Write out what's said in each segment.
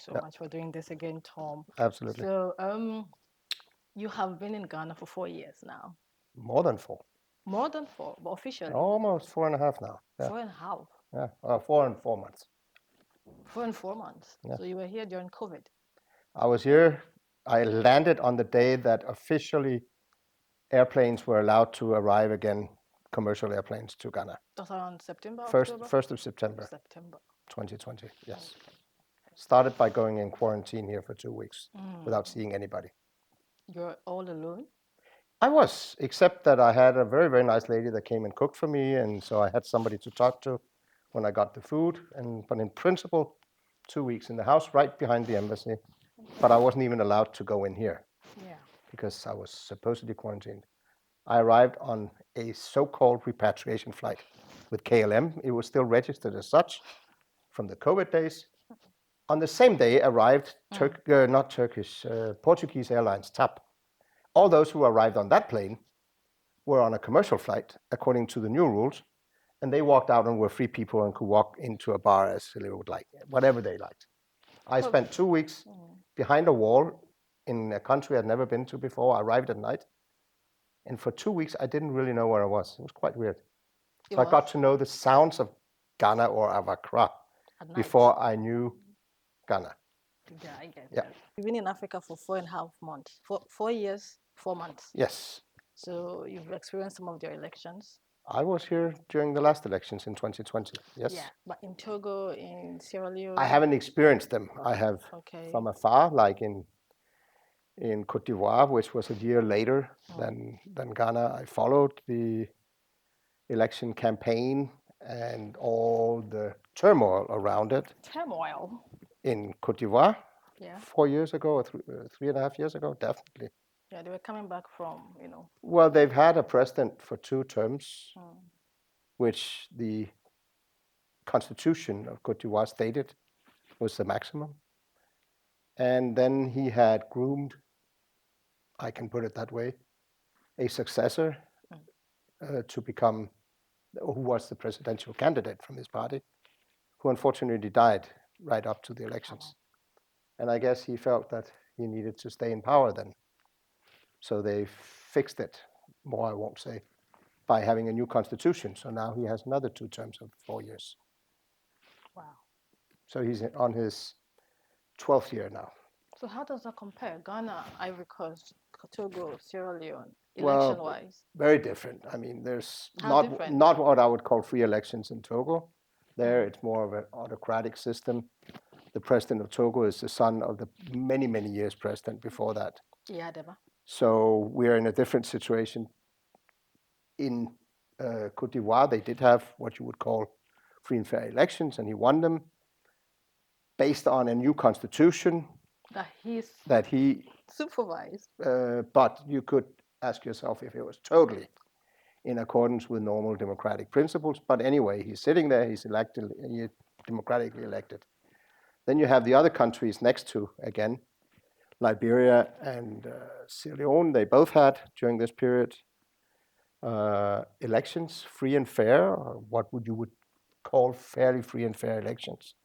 so much for doing this again, Tom. Absolutely. So, you have been in Ghana for 4 years now. More than four. More than four, but officially Almost 4.5 now. Yeah. 4.5. Yeah. 4 and 4 months. 4 and 4 months. So Yes. you were here during COVID. I was here. I landed on the day that officially airplanes were allowed to arrive again, commercial airplanes to Ghana. That's around September, First, October? 1st of September, September. 2020. Yes. Okay. Started by going in quarantine here for 2 weeks without Mm. seeing anybody. You're all alone? I was, except that I had a very, very nice lady that came and cooked for me, and so I had somebody to talk to when I got the food. But in principle, 2 weeks in the house right behind the embassy. But I wasn't even allowed to go in here Yeah. because I was supposedly quarantined. I arrived on a so-called repatriation flight with KLM. It was still registered as such from the COVID days. On the same day arrived not Turkish, Portuguese Airlines, TAP. All those who arrived on that plane were on a commercial flight according to the new rules, and they walked out and were free people and could walk into a bar as they would like, whatever they liked. I spent 2 weeks behind a wall in a country I'd never been to before. I arrived at night, and for 2 weeks I didn't really know where I was. It was quite weird. It So I was got to know the sounds of Ghana or of Accra at night. before I knew Ghana. Yeah, I get Yeah. that. You've been in Africa for 4.5 months. 4 years, 4 months. Yes. So you've experienced some of their elections. I was here during the last elections in 2020. Yes. Yeah, but in Togo, in Sierra Leone. I haven't experienced them. I have Okay. from afar, like in Cote d'Ivoire, which was a year later than Ghana. I followed the election campaign and all the turmoil around it Turmoil. in Cote d'Ivoire Yeah. 4 years ago or 3.5 years ago, definitely. Yeah, they were coming back from, Well, they've had a president for 2 terms, which the constitution of Cote d'Ivoire stated was the maximum. And then he had groomed, I can put it that way, a successor to become, who was the presidential candidate from his party, who unfortunately died right up to the elections. And I guess he felt that he needed to stay in power then. So they fixed it, more I won't say, by having a new constitution. So now he has another 2 terms of 4 years. Wow. So he's on his 12th year now. So how does that compare? Ghana, Ivory Coast, Togo, Sierra Leone, Well, election-wise? very different. I mean, there's How different? not what I would call free elections in Togo. There, it's more of an autocratic system. The president of Togo is the son of the many, many years president before that. Yeah, Deba. So we're in a different situation. In Cote d'Ivoire, they did have what you would call free and fair elections, and he won them based on a new constitution That he supervised. but you could ask yourself if it was totally in accordance with normal democratic principles. But anyway, he's sitting there, he's democratically elected. Then you have the other countries next to, again, Liberia and Sierra Leone. They both had, during this period, elections, free and fair, or what you would call fairly free and fair elections.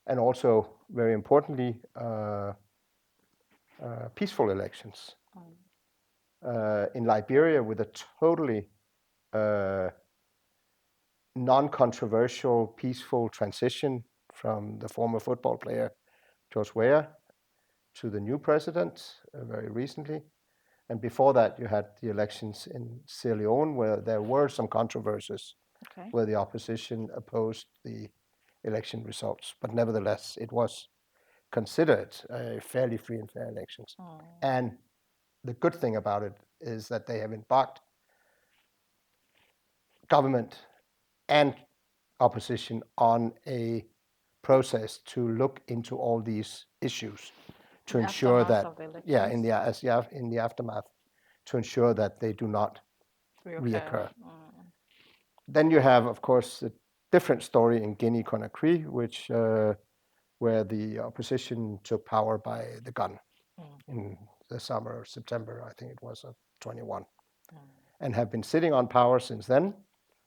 And also, very importantly, peaceful elections. In Liberia, with a totally non-controversial, peaceful transition from the former football player George Weah to the new president very recently. And before that, you had the elections in Sierra Leone, where there were some controversies, where the opposition opposed the election results. But nevertheless, it was considered a fairly free and fair elections. And the good thing about it is that they have embarked government and opposition on a process to look into all these issues to ensure that, in the aftermath, to ensure that they do not reoccur. Then you have, of course, a different story in Guinea-Conakry, where the opposition took power by the gun in the summer, September, I think it was, of 21, and have been sitting on power since then.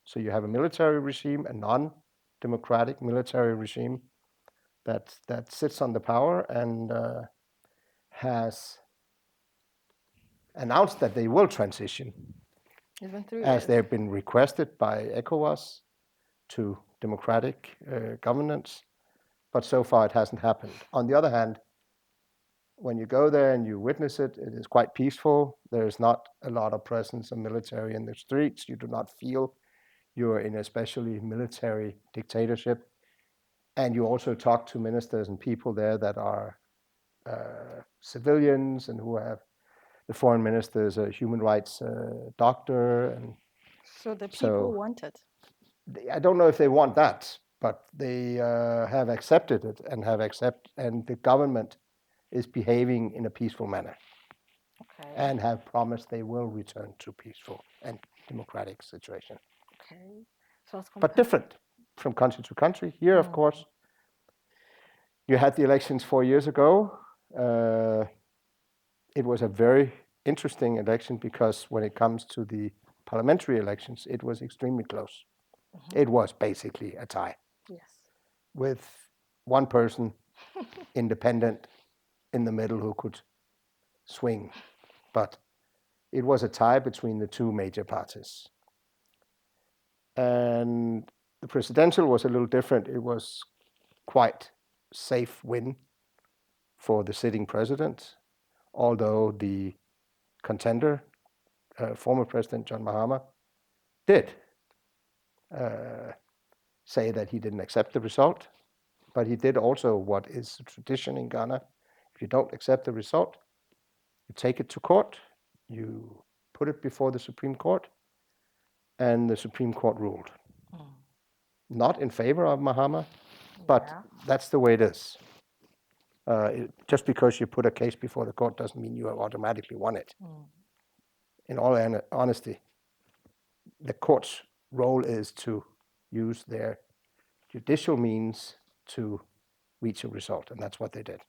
So you have a military regime, a non-democratic military regime, that sits on the power and has announced that they will transition, It's been 3 as years. they've been requested by ECOWAS, to democratic governance, but so far it hasn't happened. On the other hand, when you go there and you witness it, it is quite peaceful. There's not a lot of presence of military in the streets. You do not feel you're in a especially military dictatorship. And you also talk to ministers and people there that are civilians and who have, the foreign minister is a human rights doctor. And So the so people want it. I don't know if they want that, but they have accepted it and the government is behaving in a peaceful manner Okay. and have promised they will return to peaceful and democratic situation. Okay. So as But different from country to country. Here, of course, you had the elections 4 years ago. It was a very interesting election because when it comes to the parliamentary elections, it was extremely close. It was basically a tie Yes. with one person, independent, in the middle who could swing. But it was a tie between the two major parties. And the presidential was a little different. It was quite safe win for the sitting president, although the contender, former President John Mahama, did say that he didn't accept the result, but he did also what is a tradition in Ghana. If you don't accept the result, you take it to court, you put it before the Supreme Court, and the Supreme Court ruled. Not in favor of Mahama, but that's the way it is. Just because you put a case before the court doesn't mean you have automatically won it. In all honesty, the court's role is to use their judicial means to reach a result, and that's what they did.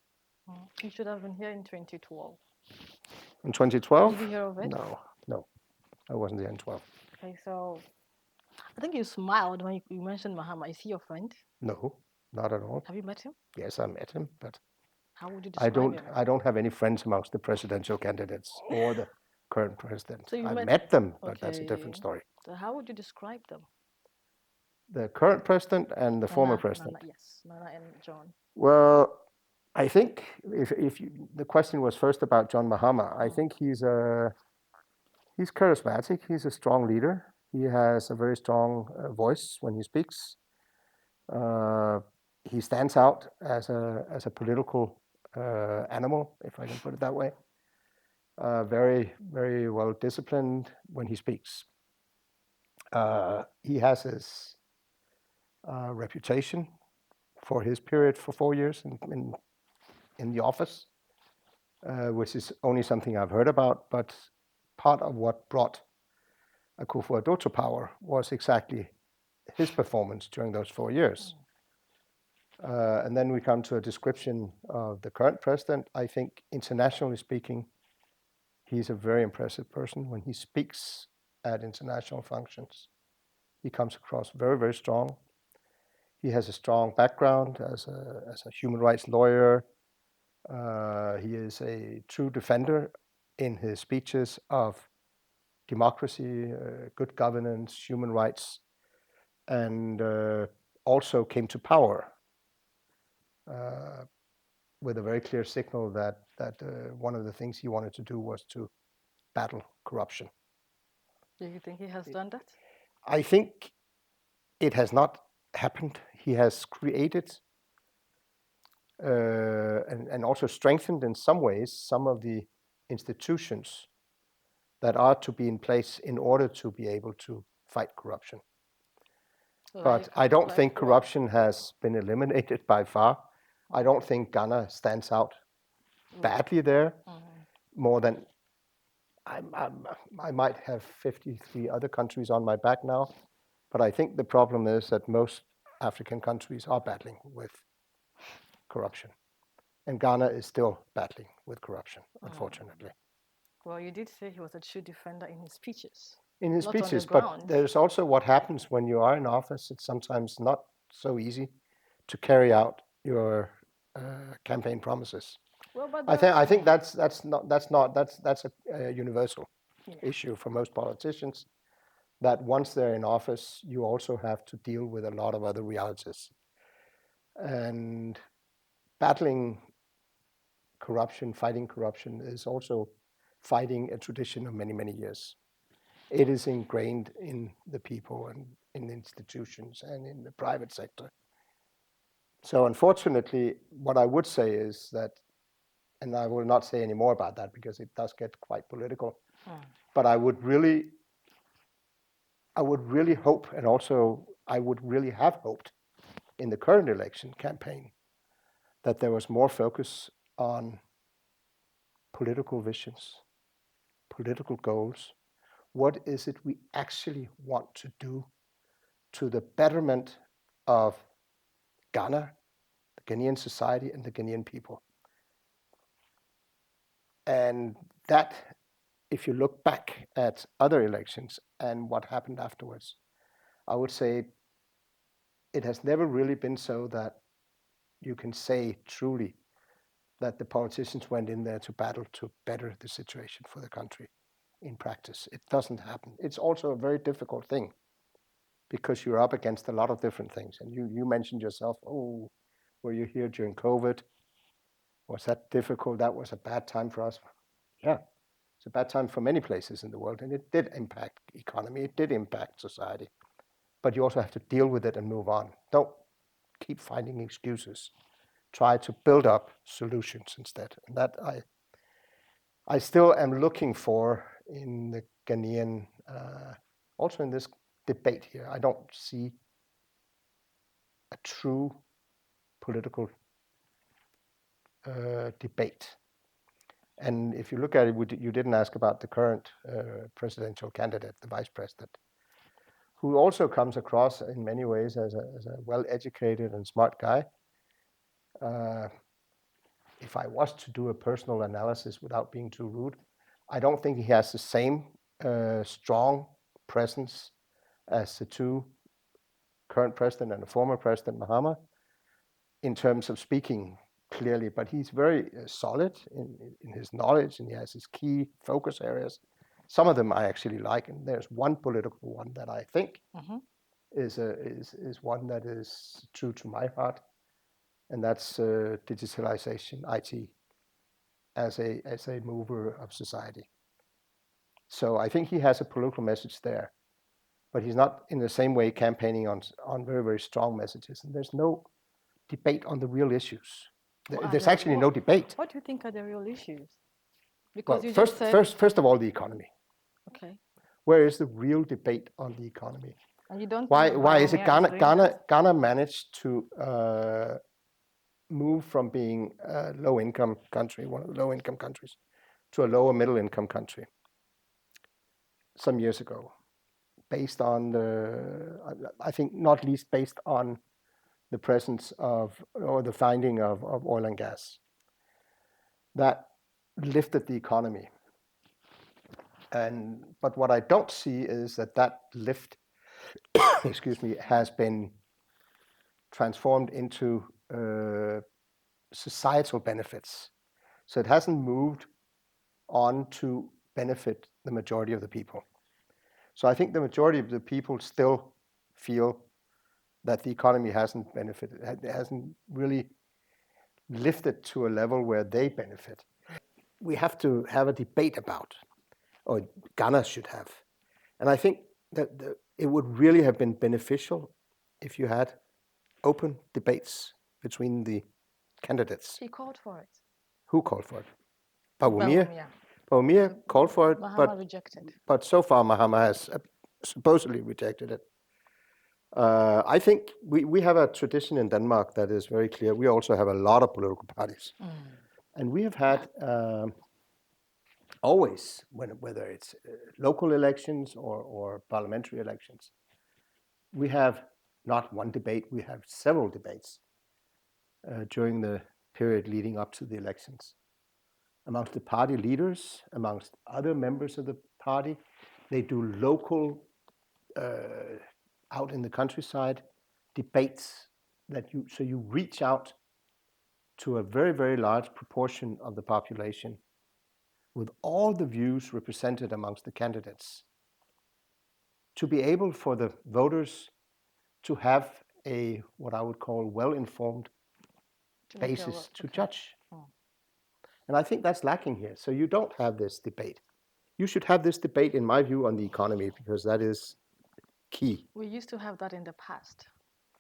You should have been here in 2012. In 2012? Did you hear of it? No, I wasn't there in 12. Okay, so I think you smiled when you mentioned Mahama. Is he your friend? No, not at all. Have you met him? Yes, I met him, but how would you describe him? I don't have any friends amongst the presidential candidates or the current president. So you I met them, but that's a Okay. different story. So how would you describe them? The current president and the former president. Yes, Nana and John. Well, I think if the question was first about John Mahama, I think he's charismatic. He's a strong leader. He has a very strong voice when he speaks. He stands out as a political animal, if I can put it that way. Very, very well disciplined when he speaks. He has his reputation for his period for 4 years in the office, which is only something I've heard about, but part of what brought Akufo-Addo to power was exactly his performance during those 4 years. And then we come to a description of the current president. I think internationally speaking, he's a very impressive person. When he speaks at international functions, he comes across very, very strong. He has a strong background as a human rights lawyer. He is a true defender in his speeches of democracy, good governance, human rights, and also came to power with a very clear signal that one of the things he wanted to do was to battle corruption. Do you think he has done that? I think it has not happened. He has created and also strengthened in some ways some of the institutions that are to be in place in order to be able to fight corruption. But I don't think corruption has been eliminated by far. I don't think Ghana stands out badly there, more than I might have 53 other countries on my back now, but I think the problem is that most African countries are battling with corruption. And Ghana is still battling with corruption, unfortunately. Well, you did say he was a true defender in his speeches. In his speeches, but there's also what happens when you are in office. It's sometimes not so easy to carry out your campaign promises. Well, but I think that's a universal yeah. issue for most politicians. That once they're in office, you also have to deal with a lot of other realities. And battling corruption, fighting corruption, is also fighting a tradition of many, many years. It is ingrained in the people and in the institutions and in the private sector. So unfortunately, what I would say is that, and I will not say any more about that because it does get quite political, but I would really hope, and also I would really have hoped in the current election campaign, that there was more focus on political visions, political goals. What is it we actually want to do to the betterment of Ghana, the Ghanaian society, and the Ghanaian people? And that, if you look back at other elections and what happened afterwards, I would say it has never really been so that you can say truly that the politicians went in there to battle to better the situation for the country in practice. It doesn't happen. It's also a very difficult thing because you're up against a lot of different things. And you mentioned yourself, oh, were you here during COVID? Was that difficult? That was a bad time for us. Yeah, it's a bad time for many places in the world, and it did impact economy. It did impact society. But you also have to deal with it and move on. Don't keep finding excuses. Try to build up solutions instead. And that I still am looking for in the Ghanaian, also in this debate here. I don't see a true political debate. And if you look at it, you didn't ask about the current presidential candidate, the vice president, who also comes across in many ways as a well-educated and smart guy. If I was to do a personal analysis without being too rude, I don't think he has the same strong presence as the two current president and the former president, Mahama, in terms of speaking clearly. But he's very solid in his knowledge, and he has his key focus areas. Some of them I actually like, and there's one political one that I think is one that is true to my heart, and that's digitalization, IT, as a mover of society. So I think he has a political message there, but he's not in the same way campaigning on very, very strong messages. And there's no debate on the real issues. There's actually no debate. What do you think are the real issues? Because well, first of all, the economy. Okay. Where is the real debate on the economy? And you don't. Why is it Ghana managed to move from being a low-income country, one of the low-income countries, to a lower middle-income country some years ago, based on I think not least based on the presence of, or the finding of oil and gas. That lifted the economy. But what I don't see is that lift, excuse me, has been transformed into societal benefits. So it hasn't moved on to benefit the majority of the people. So I think the majority of the people still feel that the economy hasn't benefited, hasn't really lifted to a level where they benefit. We have to have a debate about, or Ghana should have. And I think that it would really have been beneficial if you had open debates between the candidates. He called for it. Who called for it? Bawumia called for it, Mahama rejected. But so far Mahama has supposedly rejected it. I think we have a tradition in Denmark that is very clear. We also have a lot of political parties. And we have had always, whether it's local elections or parliamentary elections, we have not one debate, we have several debates during the period leading up to the elections. Amongst the party leaders, amongst other members of the party, they do local, out in the countryside, debates so you reach out to a very, very large proportion of the population, with all the views represented amongst the candidates, to be able for the voters to have a, what I would call, well-informed basis to judge. And I think that's lacking here. So you don't have this debate. You should have this debate, in my view, on the economy, because that is key. We used to have that in the past,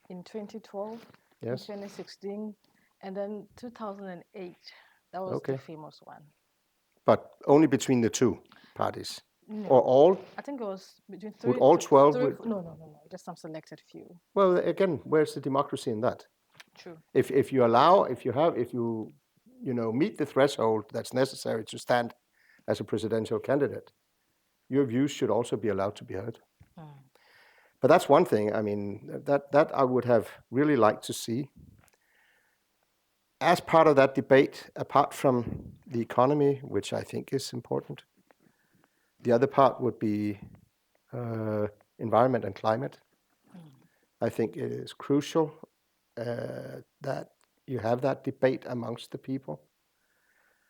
in 2012, in Yes. 2016, and then 2008. That was the famous one. But only between the two parties. No. Or all? I think it was between Would all 12? No, just some selected few. Well, again, where's the democracy in that? True. If you allow, if you meet the threshold that's necessary to stand as a presidential candidate, your views should also be allowed to be heard. But that's one thing. I mean, that I would have really liked to see. As part of that debate, apart from the economy, which I think is important, the other part would be environment and climate. I think it is crucial that you have that debate amongst the people.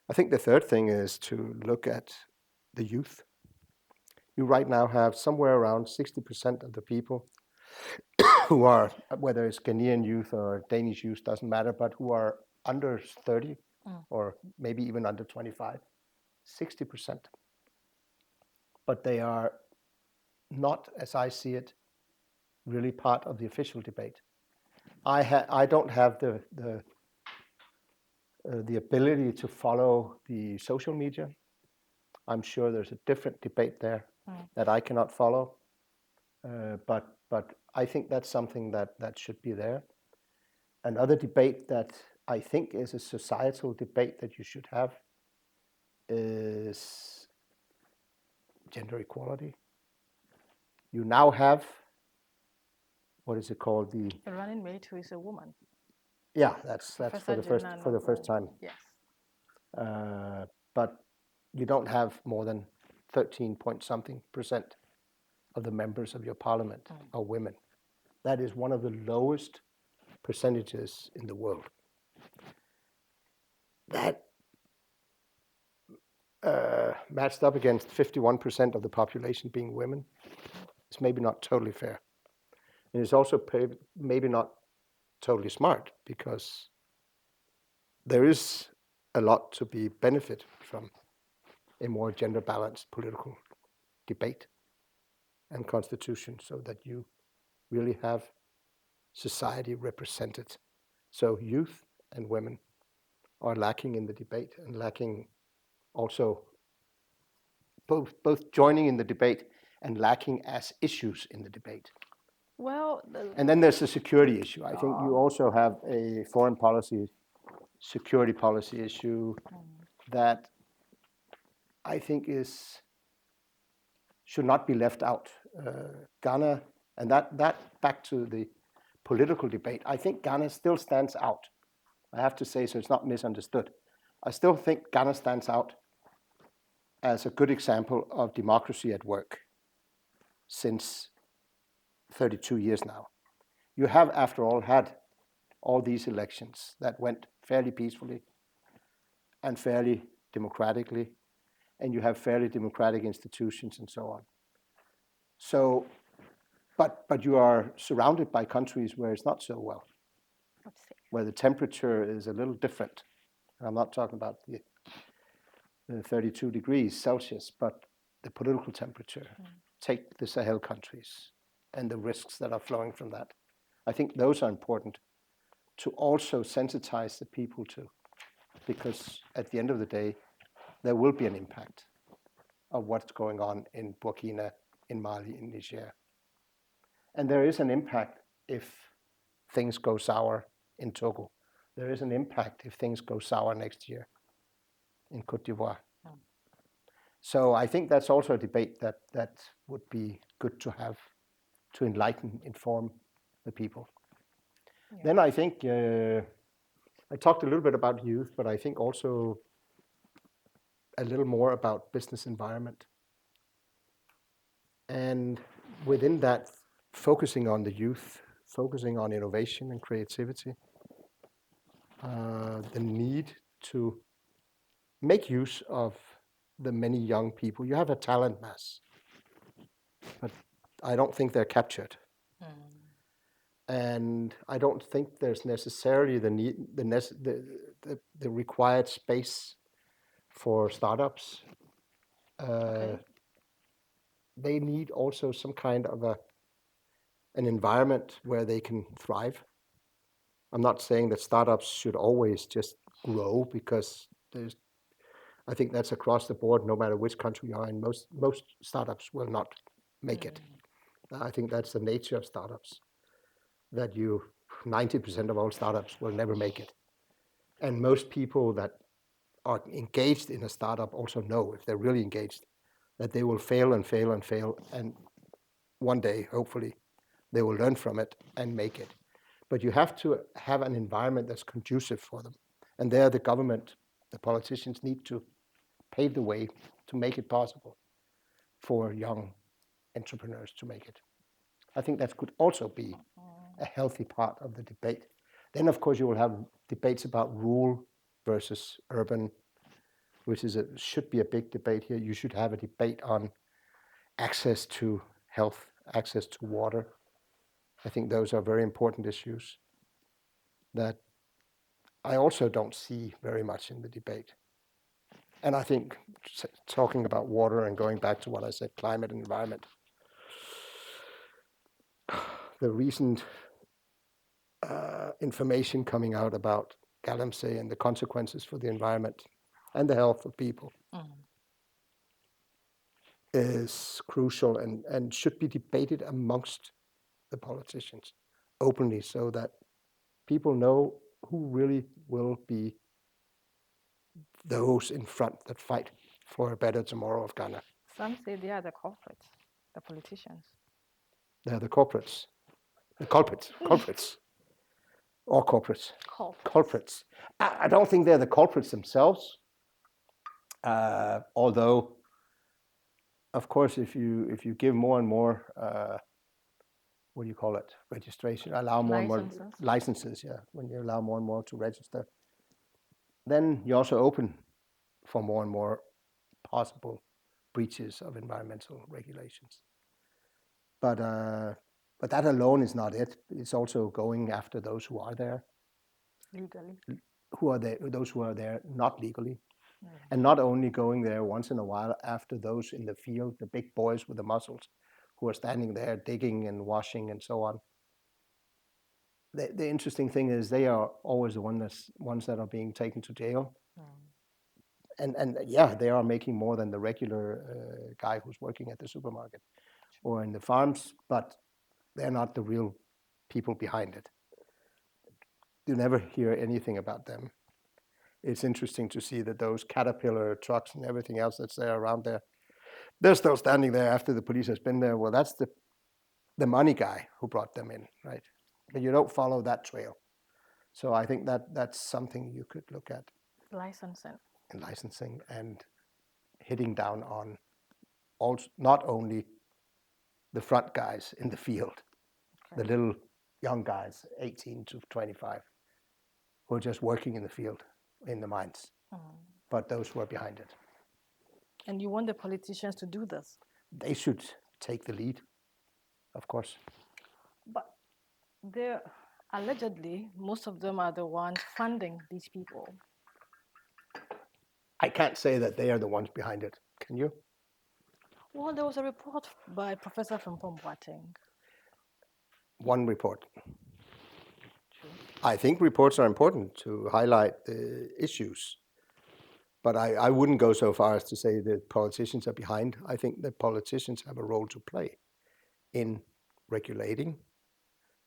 I think the third thing is to look at the youth. You right now have somewhere around 60% of the people who are, whether it's Ghanaian youth or Danish youth, doesn't matter, but who are under 30 or maybe even under 25, 60%. But they are not, as I see it, really part of the official debate. I don't have the ability to follow the social media. I'm sure there's a different debate there that I cannot follow. But I think that's something that should be there. Another debate that I think is a societal debate that you should have is gender equality. You now have, what is it called? The running mate who is a woman. Yeah, that's for the first time. Yes. But you don't have more than 13-point-something% of the members of your parliament are women. That is one of the lowest percentages in the world. That matched up against 51% of the population being women is maybe not totally fair. And it's also maybe not totally smart, because there is a lot to be benefited from a more gender balanced political debate and constitution, so that you really have society represented. So youth and women are lacking in the debate, and lacking also both joining in the debate and lacking as issues in the debate. Well, and then there's the security issue. I think you also have a foreign policy, security policy issue that I think should not be left out. Ghana, and that back to the political debate, I think Ghana still stands out. I have to say, so it's not misunderstood. I still think Ghana stands out as a good example of democracy at work since 32 years now. You have, after all, had all these elections that went fairly peacefully and fairly democratically, and you have fairly democratic institutions and so on. So, but you are surrounded by countries where it's not so well, where the temperature is a little different. And I'm not talking about the 32 degrees Celsius, but the political temperature. Take the Sahel countries and the risks that are flowing from that. I think those are important to also sensitize the people to, because at the end of the day, there will be an impact of what's going on in Burkina, in Mali, in Niger. And there is an impact if things go sour in Togo. There is an impact if things go sour next year in Côte d'Ivoire. So I think that's also a debate that would be good to have, to enlighten, inform the people. Yeah. Then I think, I talked a little bit about youth, but I think also a little more about business environment. And within that, focusing on the youth, focusing on innovation and creativity. the need to make use of the many young people. You have a talent mass, but I don't think they're captured. And I don't think there's necessarily the required space for startups. Okay. They need also some kind of an environment where they can thrive. I'm not saying that startups should always just grow, because I think that's across the board, no matter which country you are in. Most startups will not make it. I think that's the nature of startups, that 90% of all startups will never make it. And most people that are engaged in a startup also know, if they're really engaged, that they will fail and fail and fail. And one day, hopefully, they will learn from it and make it. But you have to have an environment that's conducive for them. And there the government, the politicians need to pave the way to make it possible for young entrepreneurs to make it. I think that could also be a healthy part of the debate. Then, of course, you will have debates about rural versus urban, which should be a big debate here. You should have a debate on access to health, access to water. I think those are very important issues that I also don't see very much in the debate. And I think talking about water and going back to what I said, climate and environment, the recent information coming out about Galamsey and the consequences for the environment and the health of people is crucial and should be debated amongst the politicians openly, so that people know who really will be those in front that fight for a better tomorrow of Ghana. Some say they are the culprits, the politicians. They're the culprits, or corporates. Culprits. I don't think they're the culprits themselves, although, of course, if you give more and more, what do you call it, registration, allow more and more licenses, yeah, when you allow more and more to register, then you also open for more and more possible breaches of environmental regulations. But that alone is not it. It's also going after those who are there legally, those who are there not legally, and not only going there once in a while after those in the field, the big boys with the muscles, who are standing there digging and washing and so on. The interesting thing is they are always the ones that are being taken to jail. And yeah, they are making more than the regular guy who's working at the supermarket or in the farms, but they're not the real people behind it. You never hear anything about them. It's interesting to see that those Caterpillar trucks and everything else that's there around there, they're still standing there after the police has been there. Well, that's the money guy who brought them in, right? But you don't follow that trail. So I think that's something you could look at. Licensing and hitting down on also not only the front guys in the field, the little young guys, 18 to 25, who are just working in the field, in the mines, but those who are behind it. And you want the politicians to do this? They should take the lead, of course. But allegedly, most of them are the ones funding these people. I can't say that they are the ones behind it. Can you? Well, there was a report by Professor Frimpong Boateng. One report. I think reports are important to highlight the issues, but I wouldn't go so far as to say that politicians are behind. I think that politicians have a role to play in regulating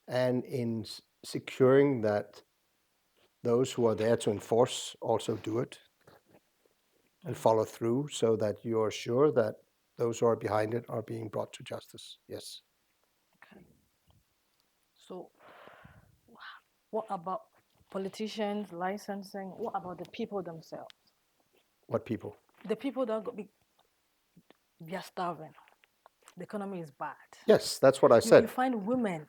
and in securing that those who are there to enforce also do it and follow through, so that you're sure that those who are behind it are being brought to justice. Yes. Okay. So what about politicians, licensing? What about the people themselves? What people? The people that they are starving. The economy is bad. Yes, that's what I said. You find women.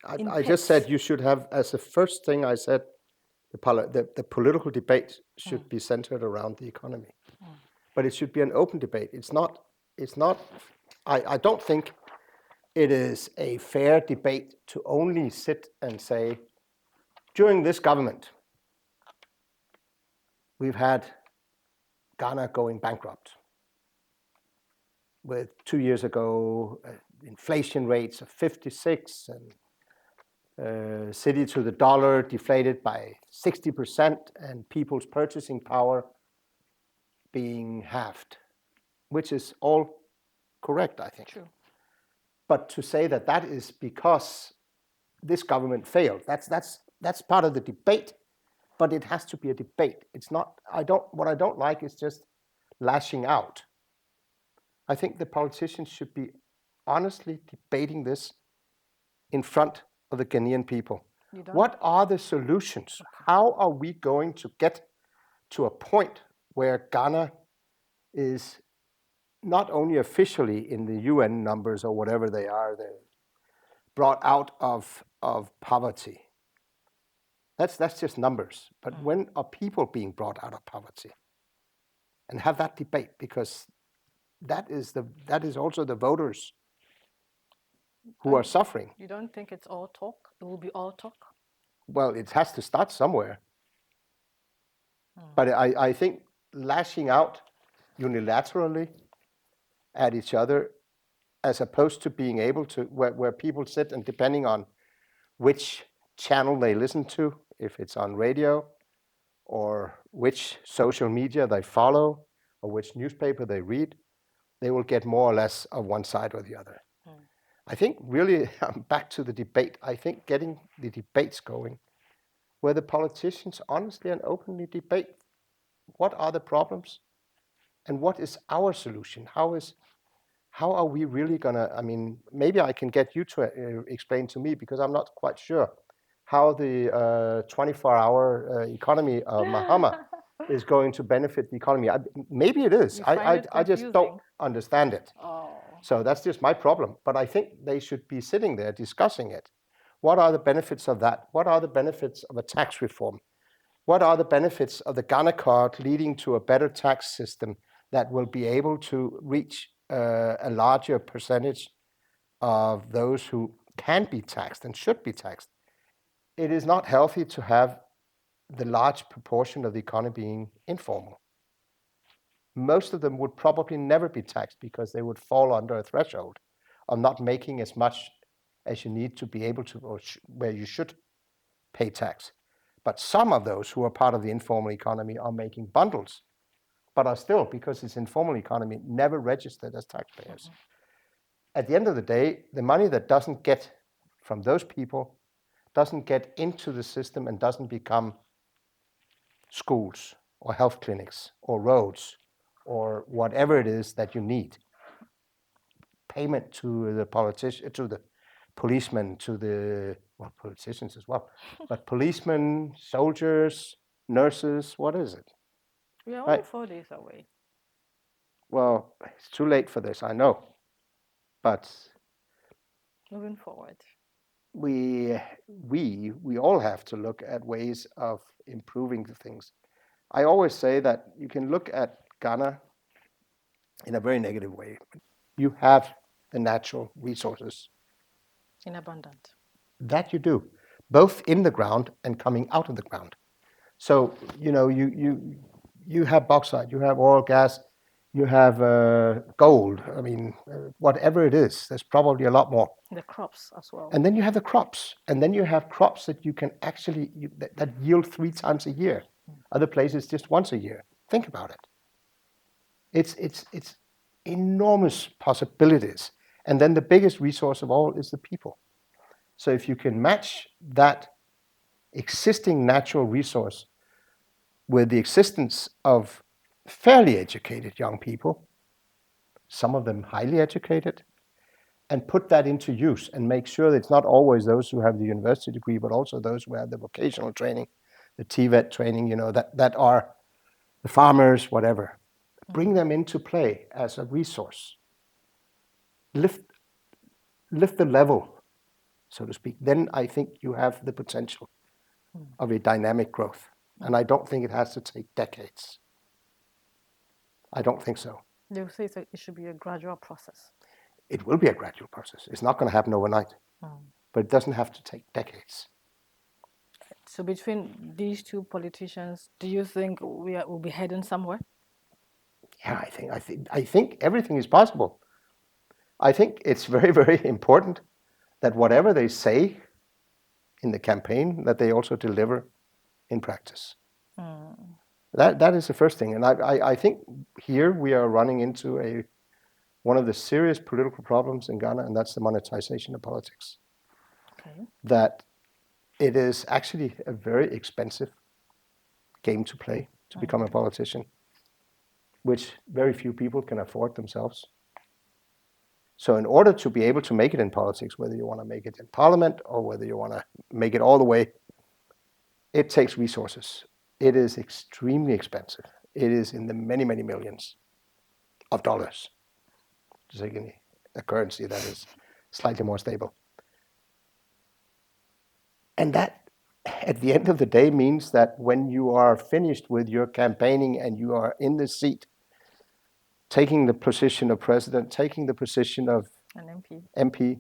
I just said you should have, as the first thing I said, The political debate should be centered around the economy, but it should be an open debate. It's not. I don't think it is a fair debate to only sit and say, during this government, we've had Ghana going bankrupt. With 2 years ago, inflation rates of 56 and cedi to the dollar deflated by 60% and people's purchasing power being halved, which is all correct, I think. True. But to say that that is because this government failed, that's part of the debate, but it has to be a debate. It's not, what I don't like is just lashing out. I think the politicians should be honestly debating this in front of the Ghanaian people. What are the solutions? How are we going to get to a point where Ghana is not only officially in the UN numbers or whatever they are, they're brought out of poverty? That's just numbers. But when are people being brought out of poverty? And have that debate, because that is also the voters who are suffering. You don't think it's all talk? It will be all talk? Well, it has to start somewhere. But I think lashing out unilaterally at each other, as opposed to being able to, where people sit and depending on which channel they listen to, if it's on radio, or which social media they follow, or which newspaper they read, they will get more or less of one side or the other. I think really, back to the debate, I think getting the debates going, where the politicians honestly and openly debate what are the problems and what is our solution? How are we really gonna, I mean, maybe I can get you to explain to me, because I'm not quite sure how the 24-hour economy of Mahama is going to benefit the economy. Maybe it is. I just don't understand it. So that's just my problem. But I think they should be sitting there discussing it. What are the benefits of that? What are the benefits of a tax reform? What are the benefits of the Ghana card leading to a better tax system that will be able to reach a larger percentage of those who can be taxed and should be taxed? It is not healthy to have the large proportion of the economy being informal. Most of them would probably never be taxed because they would fall under a threshold of not making as much as you need to be able to, or where you should pay tax. But some of those who are part of the informal economy are making bundles, but are still, because it's informal economy, never registered as taxpayers. At the end of the day, the money that doesn't get from those people doesn't get into the system and doesn't become schools or health clinics or roads or whatever it is that you need. Payment to the politician, to the policemen, to the, well, politicians as well, but policemen, soldiers, nurses, what is it? We are only 4 days away. Well, it's too late for this, I know, but moving forward, we all have to look at ways of improving the things. I always say that you can look at Ghana in a very negative way. You have the natural resources. In abundance. That you do, both in the ground and coming out of the ground. So, you know, you have bauxite, you have oil, gas, you have gold. I mean, whatever it is, there's probably a lot more. The crops as well. And then you have the crops. And then you have crops that you can actually, that yield 3 times a year. Other places just once a year. Think about it. It's enormous possibilities. And then the biggest resource of all is the people. So if you can match that existing natural resource with the existence of fairly educated young people, some of them highly educated, and put that into use and make sure that it's not always those who have the university degree, but also those who have the vocational training, the TVET training, you know, that are the farmers, whatever. Bring them into play as a resource. Lift the level, so to speak. Then I think you have the potential of a dynamic growth. And I don't think it has to take decades. I don't think so. They say it should be a gradual process. It will be a gradual process. It's not going to happen overnight, but it doesn't have to take decades. So between these two politicians, do you think we'll be heading somewhere? Yeah, I think everything is possible. I think it's very, very important that whatever they say in the campaign, that they also deliver in practice. That is the first thing. And I think here we are running into one of the serious political problems in Ghana, and that's the monetization of politics. Okay. That it is actually a very expensive game to play to become a politician, which very few people can afford themselves. So in order to be able to make it in politics, whether you want to make it in parliament or whether you want to make it all the way, it takes resources. It is extremely expensive. It is in the many, many millions of dollars, to take a currency that is slightly more stable. And that, at the end of the day, means that when you are finished with your campaigning and you are in the seat, taking the position of president, taking the position of An MP,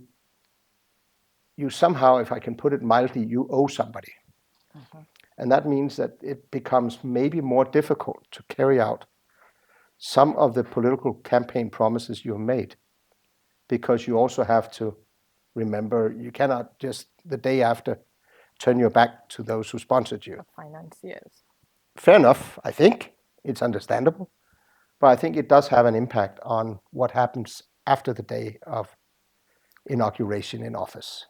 you somehow, if I can put it mildly, you owe somebody. And that means that it becomes maybe more difficult to carry out some of the political campaign promises you have made, because you also have to remember you cannot just the day after turn your back to those who sponsored you. Financiers. Fair enough, I think. It's understandable. But I think it does have an impact on what happens after the day of inauguration in office.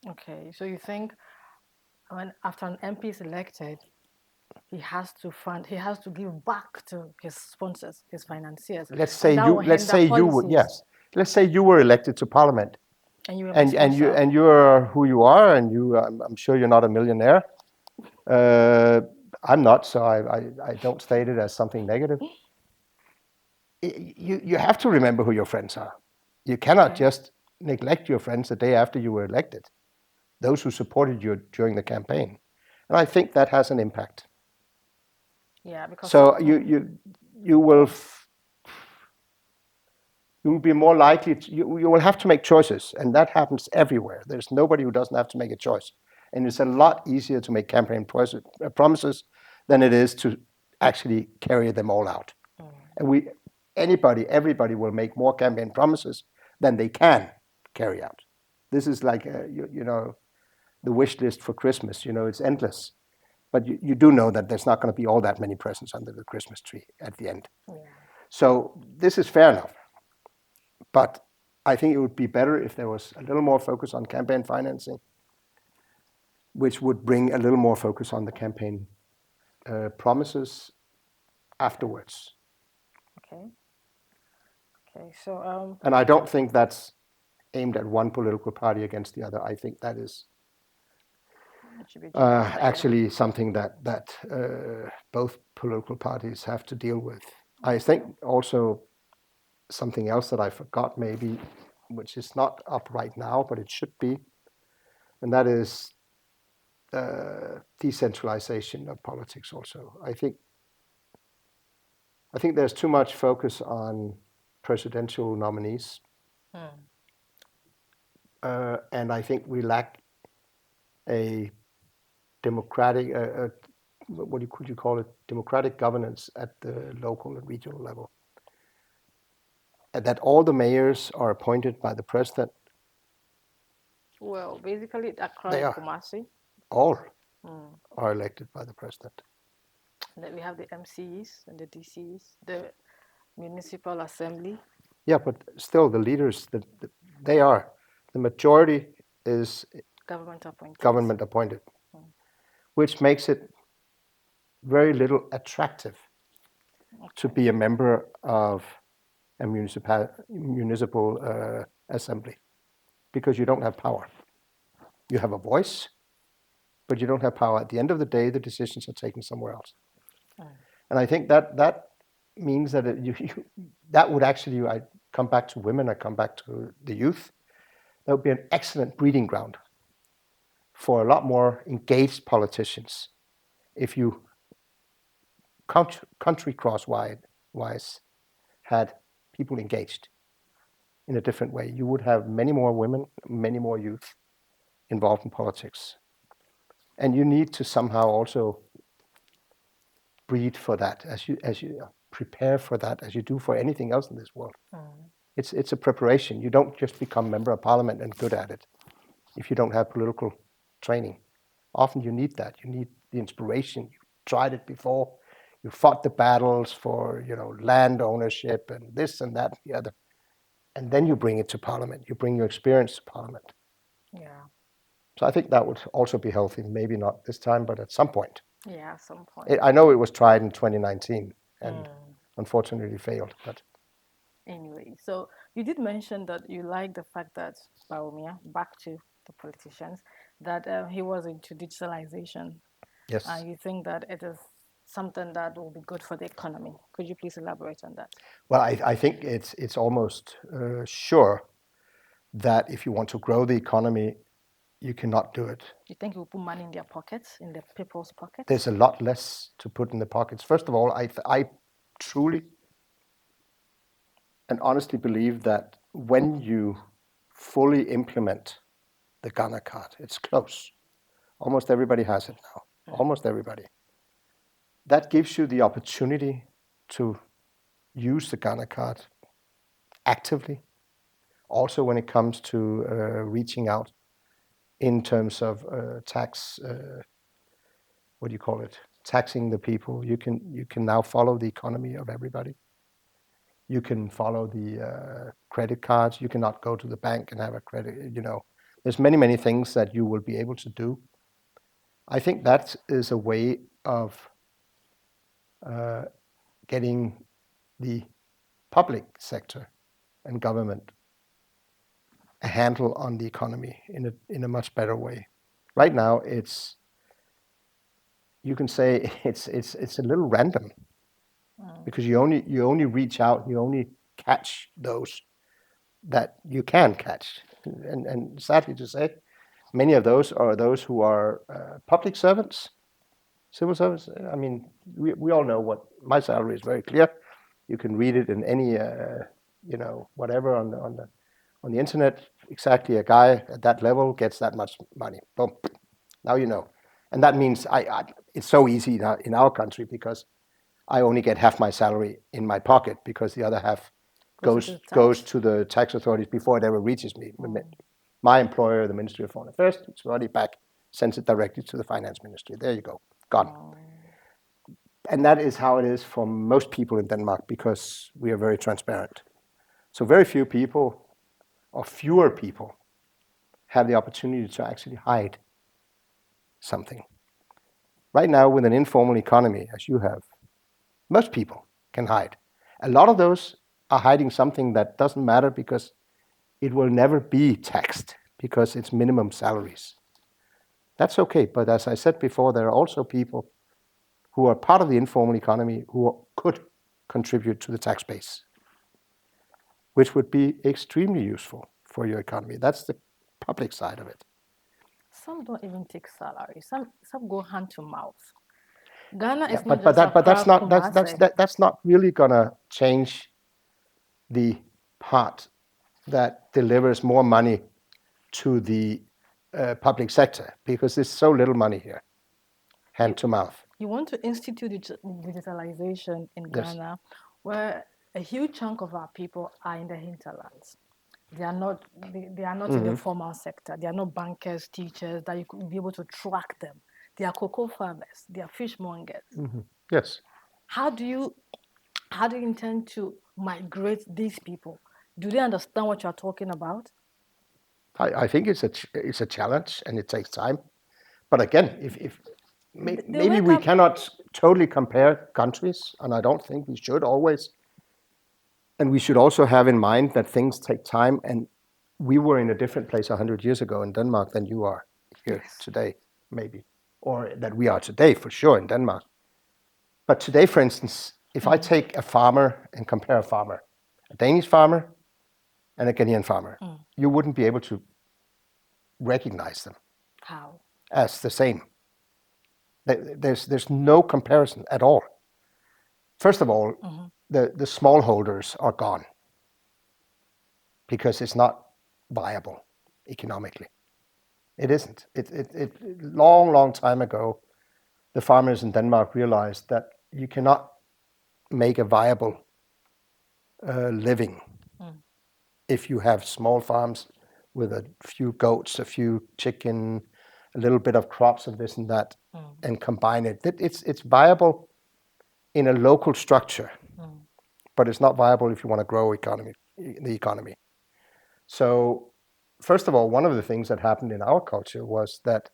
Okay, so you think after an MP is elected, he has to give back to his sponsors, his financiers. Let's say you were elected to parliament, and you're who you are, and I'm sure you're not a millionaire. I'm not, so I don't state it as something negative. You have to remember who your friends are. You cannot just neglect your friends the day after you were elected, those who supported you during the campaign. And I think that has an impact. Yeah, because so you will be more likely you will have to make choices, and that happens everywhere. There's nobody who doesn't have to make a choice, and it's a lot easier to make campaign promises than it is to actually carry them all out. And everybody will make more campaign promises than they can carry out. This is like the wish list for Christmas. It's endless. But you do know that there's not going to be all that many presents under the Christmas tree at the end. Yeah. So this is fair enough. But I think it would be better if there was a little more focus on campaign financing, which would bring a little more focus on the campaign promises afterwards. Okay. So. And I don't think that's aimed at one political party against the other. I think that is actually something that both political parties have to deal with. I think also something else that I forgot maybe, which is not up right now, but it should be, and that is decentralization of politics also. I think there's too much focus on presidential nominees. And I think we lack a democratic, what could you call it, democratic governance at the local and regional level. And that all the mayors are appointed by the president. Well, basically across Kumasi. All are elected by the president. And then we have the MCs and the DCs, the municipal assembly. Yeah, but still the leaders, the majority is government appointed, which makes it very little attractive to be a member of a municipal assembly, because you don't have power. You have a voice, but you don't have power. At the end of the day, the decisions are taken somewhere else. And I think that means that that would actually, I come back to women, I come back to the youth, that would be an excellent breeding ground for a lot more engaged politicians if you country cross-wise had people engaged in a different way. You would have many more women, many more youth involved in politics. And you need to somehow also breed for that as you prepare for that as you do for anything else in this world. It's a preparation. You don't just become member of parliament and good at it if you don't have political training. Often you need that. You need the inspiration. You tried it before. You fought the battles for, land ownership and this and that and the other. And then you bring it to parliament. You bring your experience to parliament. Yeah. So I think that would also be healthy. Maybe not this time, but at some point. Yeah, at some point. I know it was tried in 2019 and unfortunately failed. But anyway, so you did mention that you like the fact that Bawumia, back to the politicians, that he was into digitalization. yes. And you think that it is something that will be good for the economy. Could you please elaborate on that? Well, I think it's almost sure that if you want to grow the economy, you cannot do it. You think it will put money in their pockets, in the people's pockets? There's a lot less to put in the pockets. First of all, I truly and honestly believe that when you fully implement the Ghana card, it's close. Almost everybody has it now. Almost everybody. That gives you the opportunity to use the Ghana card actively. Also when it comes to reaching out in terms of tax, what do you call it? Taxing the people. You can now follow the economy of everybody. You can follow the credit cards. You cannot go to the bank and have a credit, There's many things that you will be able to do. I think that is a way of getting the public sector and government a handle on the economy in a much better way. Right now, you can say it's a little random because you only reach out, you only catch those that you can catch, and sadly to say, many of those are those who are public servants, civil servants. I mean, we all know what my salary is very clear. You can read it in any whatever on the internet. Exactly, a guy at that level gets that much money. Boom. Now you know. And that means it's so easy in our country because I only get half my salary in my pocket because the other half goes to the tax authorities before it ever reaches me. My employer, the Ministry of Foreign Affairs, takes money back, sends it directly to the finance ministry. There you go. Gone. And that is how it is for most people in Denmark because we are very transparent. So very few people or fewer people have the opportunity to actually hide something. Right now, with an informal economy, as you have, most people can hide. A lot of those are hiding something that doesn't matter because it will never be taxed because it's minimum salaries. That's okay, but as I said before, there are also people who are part of the informal economy who could contribute to the tax base, which would be extremely useful for your economy. That's the public side of it. Some don't even take salary. Some go hand to mouth. Ghana is but not just that's not really gonna change the part that delivers more money to the public sector because there's so little money here, hand to mouth. You want to institute digitalization in Ghana, where a huge chunk of our people are in the hinterlands. They are not in the formal sector. They are not bankers, teachers, that you could be able to track them. They are cocoa farmers. They are fishmongers. Yes. How do you intend to migrate these people? Do they understand what you are talking about? I think it's a challenge and it takes time. But again, if maybe we cannot totally compare countries, and I don't think we should always. And we should also have in mind that things take time, and we were in a different place 100 years ago in Denmark than you are here today, maybe, or that we are today for sure in Denmark. But today, for instance, if I take a farmer and compare a farmer, a Danish farmer and a Ghanaian farmer, you wouldn't be able to recognize them. How? as the same. There's no comparison at all. First of all, the smallholders are gone because it's not viable economically. It isn't. Long time ago, the farmers in Denmark realized that you cannot make a viable living if you have small farms with a few goats, a few chicken, a little bit of crops of this and that, and combine it. It's viable in a local structure, but it's not viable if you want to grow the economy. So, first of all, one of the things that happened in our culture was that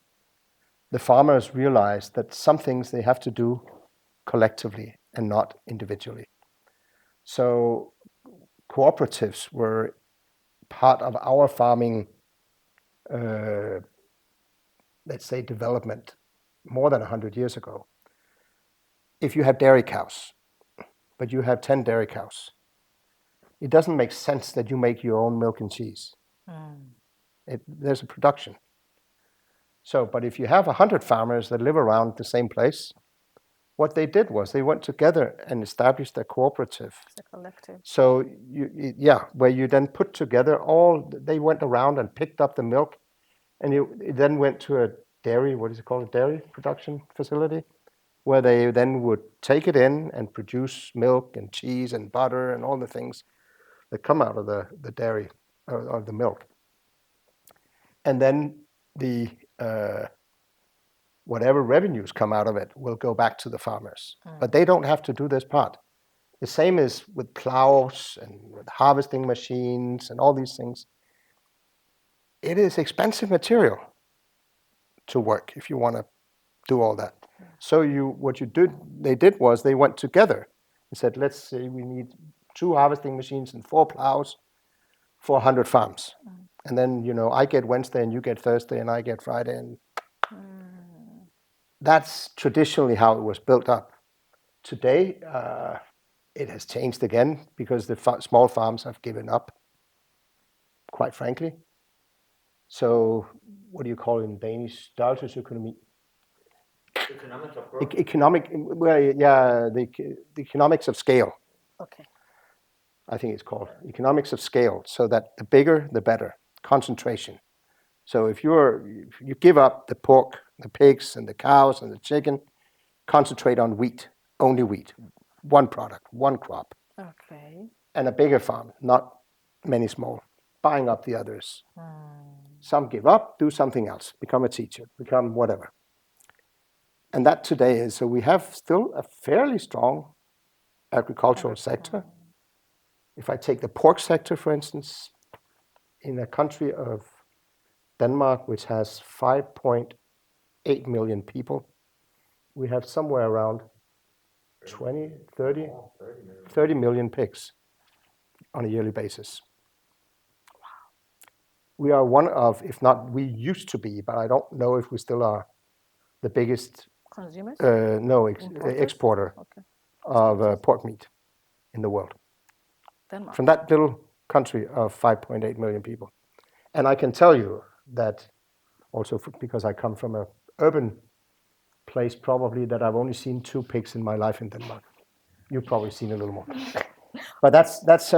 the farmers realized that some things they have to do collectively and not individually. So cooperatives were part of our farming, let's say, development more than 100 years ago. If you have dairy cows, but you have 10 dairy cows, it doesn't make sense that you make your own milk and cheese. There's a production. So, but if you have 100 farmers that live around the same place, what they did was they went together and established a cooperative. It's a collective. So, where you then put together they went around and picked up the milk, and it then went to a dairy, what is it called, a dairy production facility, where they then would take it in and produce milk and cheese and butter and all the things that come out of the dairy, or the milk. And then the whatever revenues come out of it will go back to the farmers. But they don't have to do this part. The same is with plows and with harvesting machines and all these things. It is expensive material to work if you want to do all that. So they did was they went together and said, let's say we need 2 harvesting machines and 4 plows for 100 farms. And then, I get Wednesday and you get Thursday and I get Friday. And that's traditionally how it was built up. Today, it has changed again because the small farms have given up, quite frankly. So, what do you call it in Danish? Størrelsesøkonomi. Economics of growth. The economics of scale. Okay. I think it's called economics of scale. So that the bigger, the better. Concentration. So if you give up the pork, the pigs, and the cows and the chicken, concentrate on wheat, only wheat, one product, one crop. Okay. And a bigger farm, not many small, buying up the others. Some give up, do something else, become a teacher, become whatever. And that today is, so we have still a fairly strong agricultural sector. If I take the pork sector, for instance, in a country of Denmark, which has 5.8 million people, we have somewhere around 30 million pigs on a yearly basis. We are one of, if not, we used to be, but I don't know if we still are, the biggest Consumers? exporter of pork meat in the world. Denmark. From that little country of 5.8 million people. And I can tell you that also because I come from an urban place, probably, that I've only seen 2 pigs in my life in Denmark. You've probably seen a little more. But that's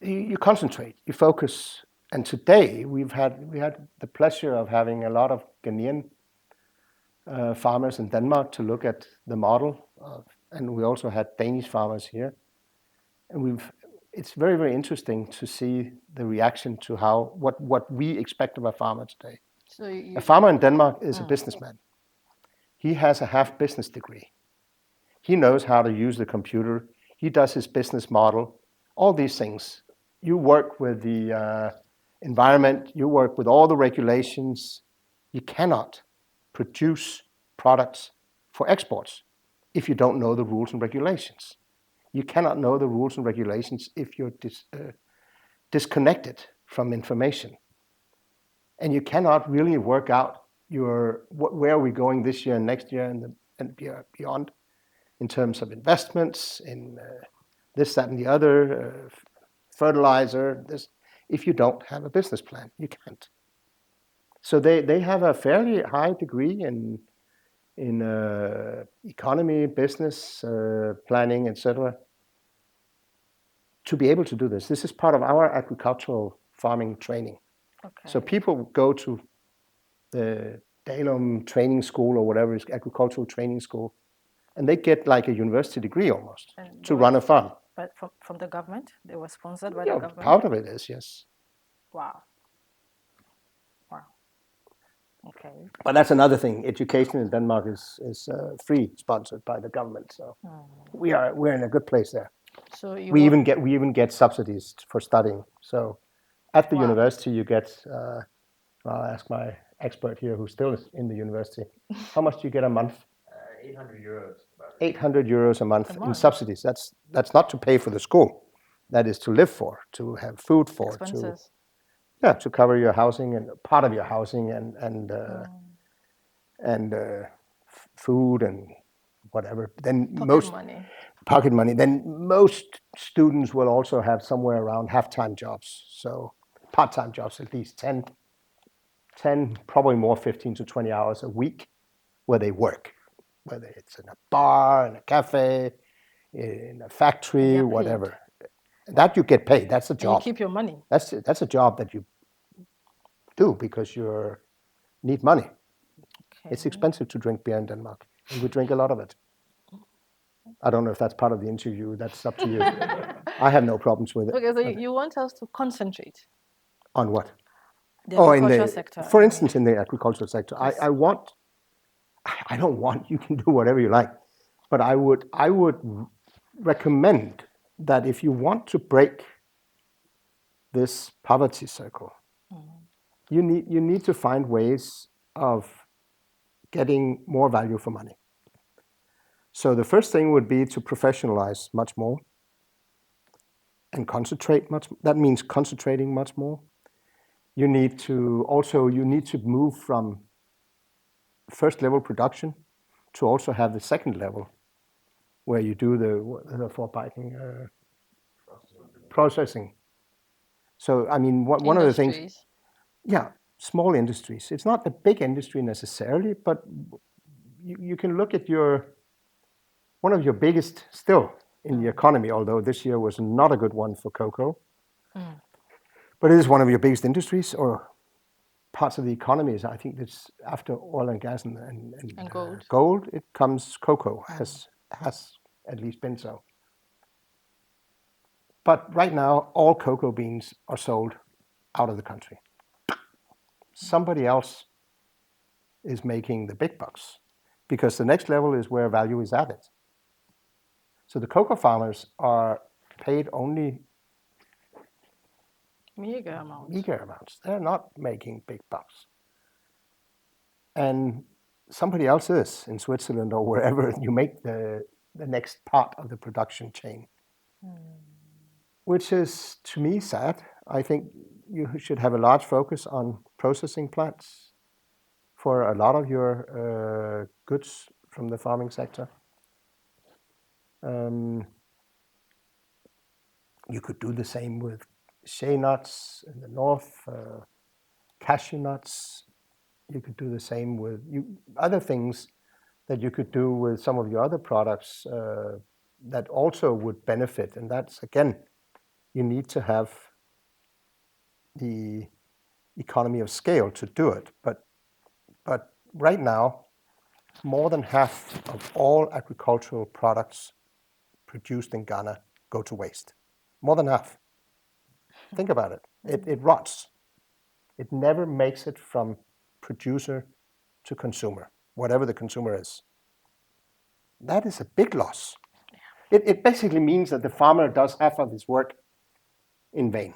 you concentrate, you focus. And today we had the pleasure of having a lot of Ghanaian farmers in Denmark to look at the model, and we also had Danish farmers here. And it's very, very interesting to see the reaction to what we expect of a farmer today. So a farmer in Denmark is a businessman. He has a half business degree. He knows how to use the computer. He does his business model, all these things. You work with the environment, you work with all the regulations. You cannot produce products for exports if you don't know the rules and regulations. You cannot know the rules and regulations if you're disconnected from information. And you cannot really work out where are we going this year and next year and beyond in terms of investments in this, that, and the other, fertilizer, this. If you don't have a business plan, you can't. So they have a fairly high degree in economy, business, planning, etc. to be able to do this. This is part of our agricultural farming training. Okay. So people go to the Dalum training school or whatever is agricultural training school, and they get like a university degree almost to run a farm. But from the government, they were sponsored by Yeah, the government. part of it is, yes. Wow. Wow. Okay. But that's another thing. Education in Denmark is free, sponsored by the government. So we're in a good place there. So we even get subsidies for studying. So at the university you get. I'll ask my expert here, who's still in the university. How much do you get a month? 800 euros. 800 euros a month in subsidies. That's not to pay for the school. That is to live for, to have food for, expenses. to cover your housing and part of your housing and food and whatever. Then pocket money. Then most students will also have somewhere around half-time jobs. So part-time jobs, at least 10, probably more, 15 to 20 hours a week where they work, whether it's in a bar, in a cafe, in a factory, whatever. That you get paid. That's a job. And you keep your money. That's a job that you do because you need money. Okay. It's expensive to drink beer in Denmark, and we drink a lot of it. I don't know if that's part of the interview. That's up to you. I have no problems with it. Okay, so you want us to concentrate. On what? The agricultural sector. For instance, in the agricultural sector, yes. I don't want, you can do whatever you like, but I would recommend that if you want to break this poverty circle, you need to find ways of getting more value for money. So the first thing would be to professionalize much more and concentrate much. That means concentrating much more. You need to move from first level production to also have the second level where you do the forbiting processing. So I mean, one of the things, small industries. It's not a big industry necessarily, but you can look at one of your biggest still in the economy, although this year was not a good one for cocoa. But it is one of your biggest industries or parts of the economy. I think it's after oil and gas and gold, it comes cocoa, has at least been so. But right now, all cocoa beans are sold out of the country. Somebody else is making the big bucks because the next level is where value is added. So the cocoa farmers are paid only meager amounts. They're not making big bucks. And somebody else is in Switzerland or wherever you make the next part of the production chain, which is, to me, sad. I think you should have a large focus on processing plants for a lot of your goods from the farming sector. You could do the same with shea nuts in the north, cashew nuts. You could do the same with other things that you could do with some of your other products that also would benefit. And that's, again, you need to have the economy of scale to do it. But right now, more than half of all agricultural products produced in Ghana go to waste. More than half. Think about it. It rots. It never makes it from producer to consumer, whatever the consumer is. That is a big loss. It basically means that the farmer does half of his work in vain.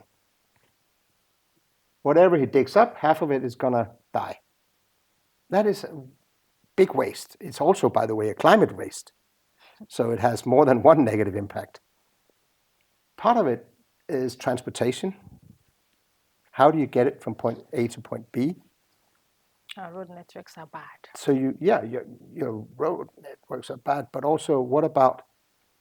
Whatever he digs up, half of it is going to die. That is a big waste. It's also, by the way, a climate waste. So it has more than one negative impact. Part of it is transportation. How do you get it from point A to point B? Our road networks are bad. So your road networks are bad, but also what about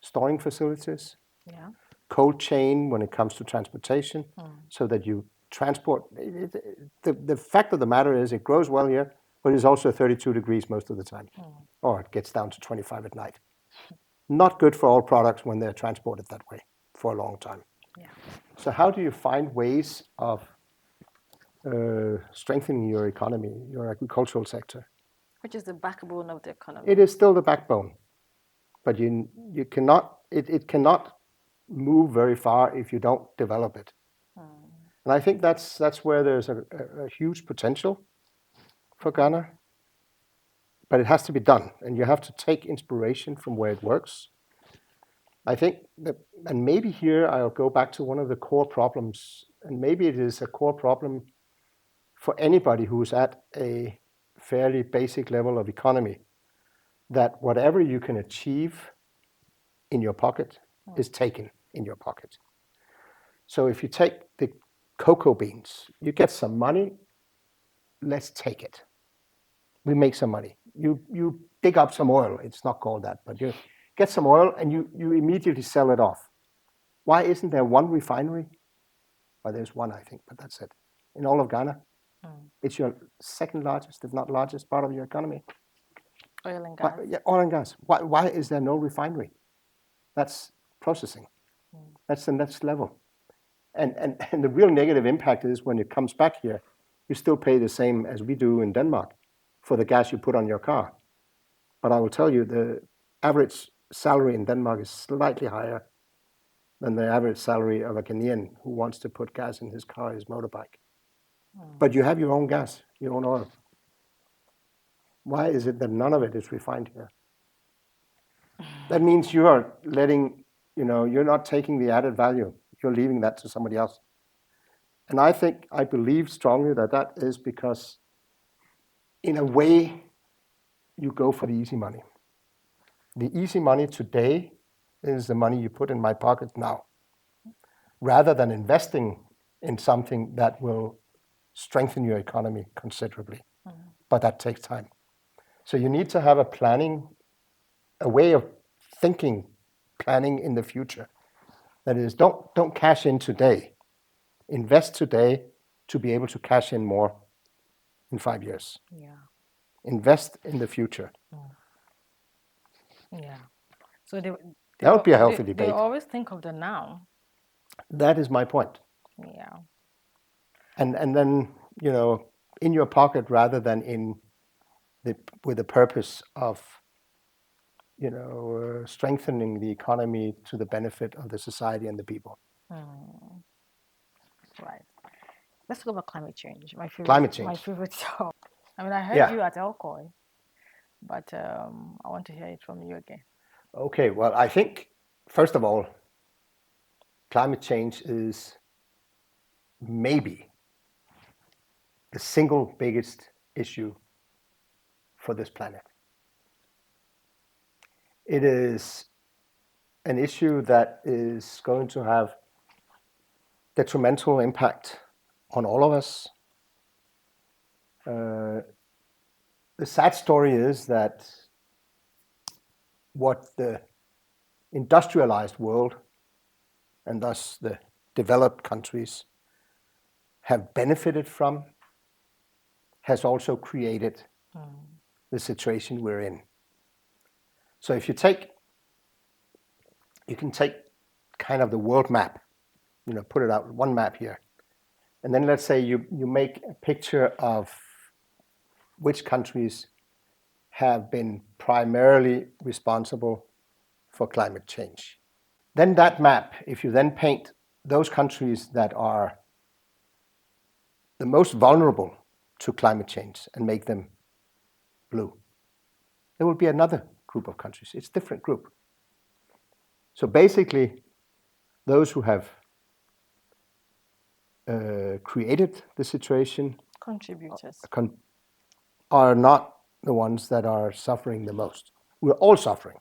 storing facilities? Yeah. Cold chain when it comes to transportation, so that you transport. The fact of the matter is it grows well here, but it's also 32 degrees most of the time, or it gets down to 25 at night. Not good for all products when they're transported that way for a long time. Yeah. So how do you find ways of strengthening your economy, your agricultural sector? Which is the backbone of the economy. It is still the backbone, but you cannot, it cannot move very far if you don't develop it. And I think that's where there's a huge potential for Ghana, but it has to be done, and you have to take inspiration from where it works. I think that, and maybe here I'll go back to one of the core problems, and maybe it is a core problem for anybody who's at a fairly basic level of economy, that whatever you can achieve in your pocket is taken in your pocket. So if you take the cocoa beans, you get some money, let's take it. We make some money. You dig up some oil, it's not called that, but you get some oil and you immediately sell it off. Why isn't there one refinery? Well, there's one, I think, but that's it. In all of Ghana, it's your second largest, if not largest, part of your economy. Oil and gas. Yeah, oil and gas. Why is there no refinery? That's processing. That's the next level. And the real negative impact is when it comes back here, you still pay the same as we do in Denmark for the gas you put on your car. But I will tell you, the average salary in Denmark is slightly higher than the average salary of a Ghanaian who wants to put gas in his car, his motorbike. But you have your own gas, your own oil. Why is it that none of it is refined here? That means you are letting, you're not taking the added value. You're leaving that to somebody else. And I believe strongly that is because, in a way, you go for the easy money. The easy money today is the money you put in my pocket now, rather than investing in something that will strengthen your economy considerably. But that takes time. So you need to have a way of thinking, planning in the future. That is, don't cash in today. Invest today to be able to cash in more in 5 years. Yeah. Invest in the future. Yeah. So that would be a healthy debate. They always think of the now. That is my point. Yeah. And then, in your pocket rather than with the purpose of, strengthening the economy to the benefit of the society and the people. Right. Let's talk about climate change. My favorite topic. I mean, I heard you at Elcoy, but I want to hear it from you again. Okay. Well, I think, first of all, climate change is maybe the single biggest issue for this planet. It is an issue that is going to have detrimental impact on all of us. The sad story is that what the industrialized world, and thus the developed countries, have benefited from has also created the situation we're in. So if you can take kind of the world map, put it out, one map here, and then let's say you make a picture of which countries have been primarily responsible for climate change. Then that map, if you then paint those countries that are the most vulnerable to climate change and make them blue, there will be another group of countries. It's a different group. So basically, those who have created the situation, contributors, are not the ones that are suffering the most. We're all suffering.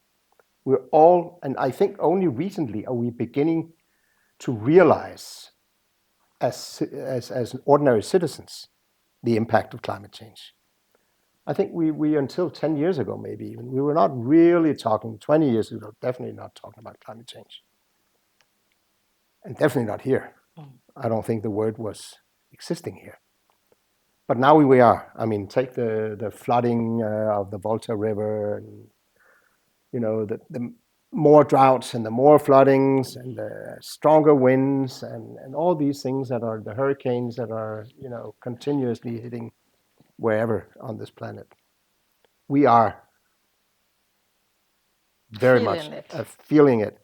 We're all, and I think only recently are we beginning to realize as ordinary citizens the impact of climate change. I think we until 10 years ago, maybe even, we were not really talking, 20 years ago, definitely not talking about climate change. And definitely not here. I don't think the word was existing here. But now we are. I mean, take the flooding of the Volta River, and, you know, the more droughts and the more floodings and the stronger winds and all these things that are the hurricanes that are, you know, continuously hitting wherever on this planet. We are very much feeling it.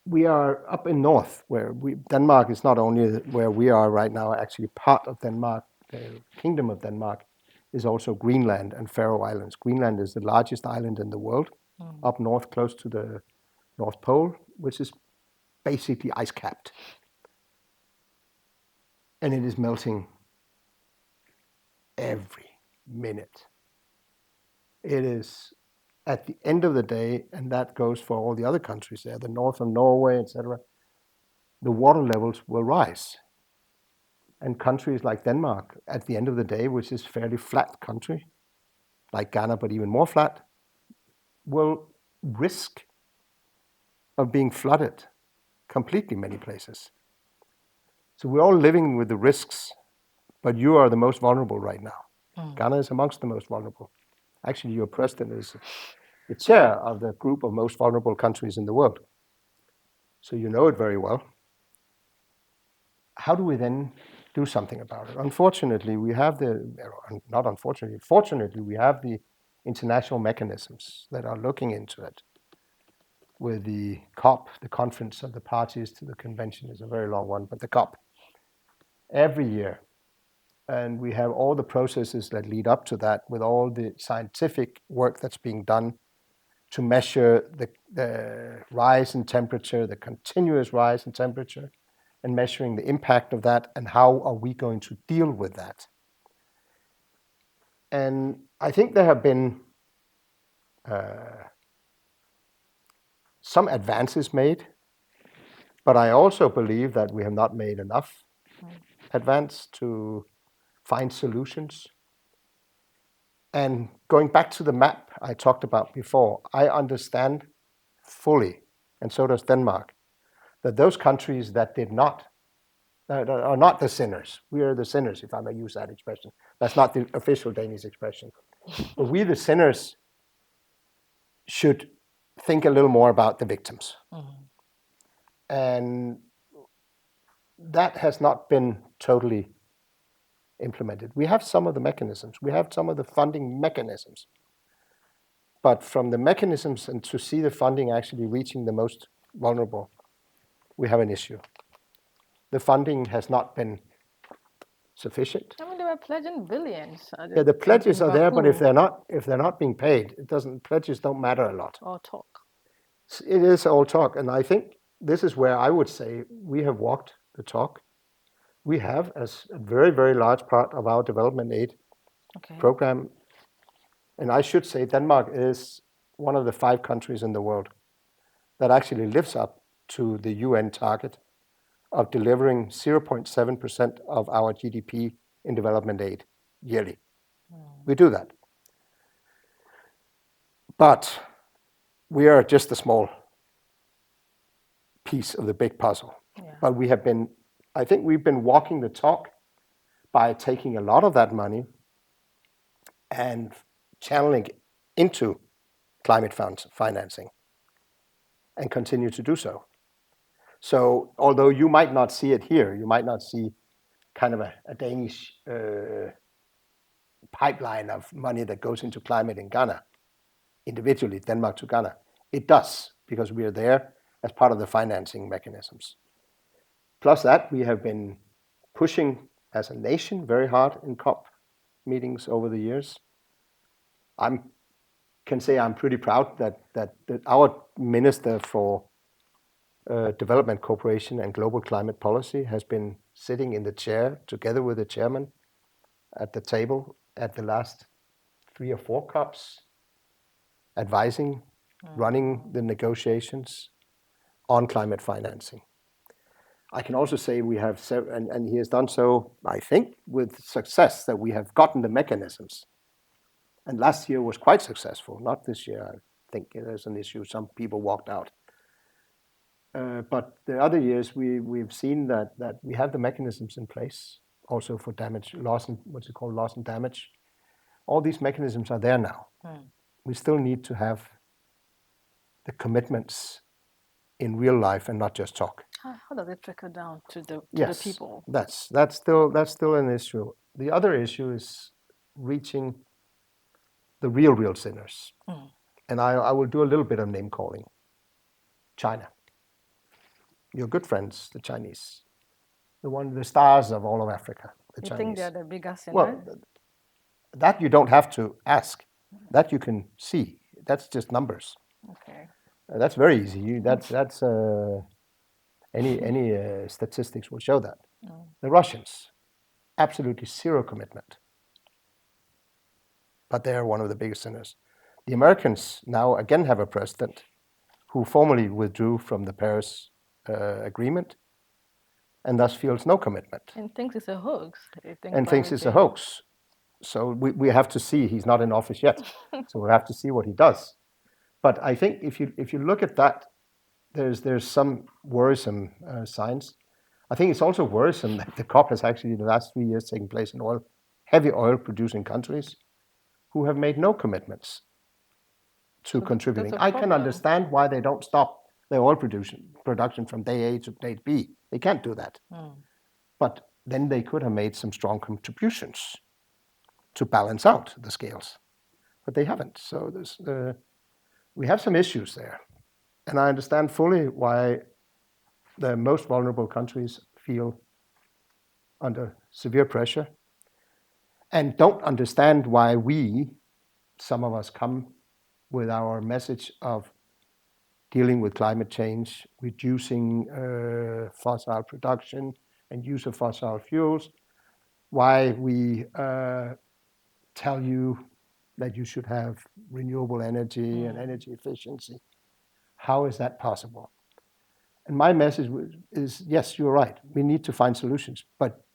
We are up in north, where Denmark is not only where we are right now, actually part of Denmark, the Kingdom of Denmark, is also Greenland and Faroe Islands. Greenland is the largest island in the world, up north close to the North Pole, which is basically ice-capped. And it is melting every minute. It is at the end of the day, and that goes for all the other countries there, the north of Norway, etc., the water levels will rise. And countries like Denmark, at the end of the day, which is a fairly flat country, like Ghana, but even more flat, will risk of being flooded completely many places. So we're all living with the risks, but you are the most vulnerable right now. Ghana is amongst the most vulnerable. Actually, your president is the chair of the group of most vulnerable countries in the world. So you know it very well. How do we then do something about it? Unfortunately, we have fortunately, we have the international mechanisms that are looking into it. With the COP, the Conference of the Parties to the Convention is a very long one, but the COP, every year. And we have all the processes that lead up to that with all the scientific work that's being done to measure the rise in temperature, the continuous rise in temperature, and measuring the impact of that and how are we going to deal with that. And I think there have been some advances made, but I also believe that we have not made enough advance to find solutions. And going back to the map I talked about before, I understand fully, and so does Denmark, that those countries that did not, that are not the sinners, we are the sinners, if I may use that expression. That's not the official Danish expression. But we, the sinners, should think a little more about the victims. And that has not been totally implemented. We have some of the mechanisms, we have some of the funding mechanisms, but from the mechanisms and to see the funding actually reaching the most vulnerable, we have an issue. The funding has not been sufficient. I mean, they were pledging billions. Yeah, the pledges are there, but if they're not being paid, pledges don't matter a lot. Or talk. It is all talk, and I think this is where I would say we have walked the talk. We have, as a very, very large part of our development aid program, and I should say Denmark is one of the 5 countries in the world that actually lives up to the UN target of delivering 0.7% of our GDP in development aid yearly. We do that. But we are just a small piece of the big puzzle. Yeah. But I think we've been walking the talk by taking a lot of that money and channeling it into climate financing and continue to do so. So although you might not see it here, you might not see kind of a Danish pipeline of money that goes into climate in Ghana, individually, Denmark to Ghana. It does, because we are there as part of the financing mechanisms. Plus that, we have been pushing as a nation very hard in COP meetings over the years. I can say I'm pretty proud that our Minister for Development Cooperation and Global Climate Policy has been sitting in the chair together with the chairman at the table at the last 3 or 4 COPs, advising, running the negotiations on climate financing. I can also say we have, and he has done so, I think, with success, that we have gotten the mechanisms. And last year was quite successful, not this year. I think there's an issue, some people walked out. But the other years, we've seen that we have the mechanisms in place also for damage, loss and what's it called, loss and damage. All these mechanisms are there now. We still need to have the commitments in real life and not just talk. How does it trickle down to the Yes, people? that's still an issue. The other issue is reaching the real sinners. And I will do a little bit of name calling. China. Your good friends, the Chinese. The stars of all of Africa, the You Chinese. think they're the biggest sinners? Well, that you don't have to ask. That you can see. That's just numbers. Okay. That's very easy. That's any statistics will show that. The Russians, absolutely zero commitment. But they are one of the biggest sinners. The Americans now again have a president who formally withdrew from the Paris Agreement and thus feels no commitment. And thinks it's a hoax. And thinks it's a hoax. So we have to see. He's not in office yet. So we'll have to see what he does. But I think if you look at that, there's some worrisome signs. I think it's also worrisome that the COP has actually in the last 3 years taken place in heavy oil producing countries who have made no commitments to contributing. I can understand why they don't stop their oil production from day A to day B. They can't do that. But then they could have made some strong contributions to balance out the scales. But they haven't. So we have some issues there. And I understand fully why the most vulnerable countries feel under severe pressure and don't understand why some of us come with our message of dealing with climate change, reducing fossil production and use of fossil fuels, why we tell you that you should have renewable energy and energy efficiency. How is that possible? And my message is, yes, you're right. We need to find solutions. But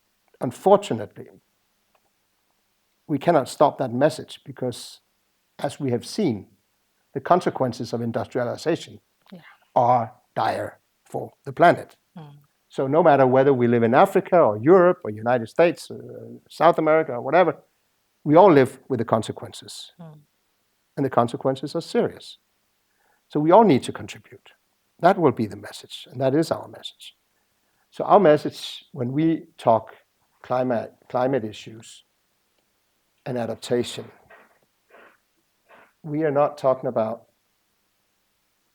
unfortunately, we cannot stop that message because, as we have seen, the consequences of industrialization are dire for the planet. So no matter whether we live in Africa or Europe or United States or South America or whatever, we all live with the consequences. And the consequences are serious. So we all need to contribute. That will be the message, and that is our message. So our message when we talk climate issues and adaptation, we are not talking about,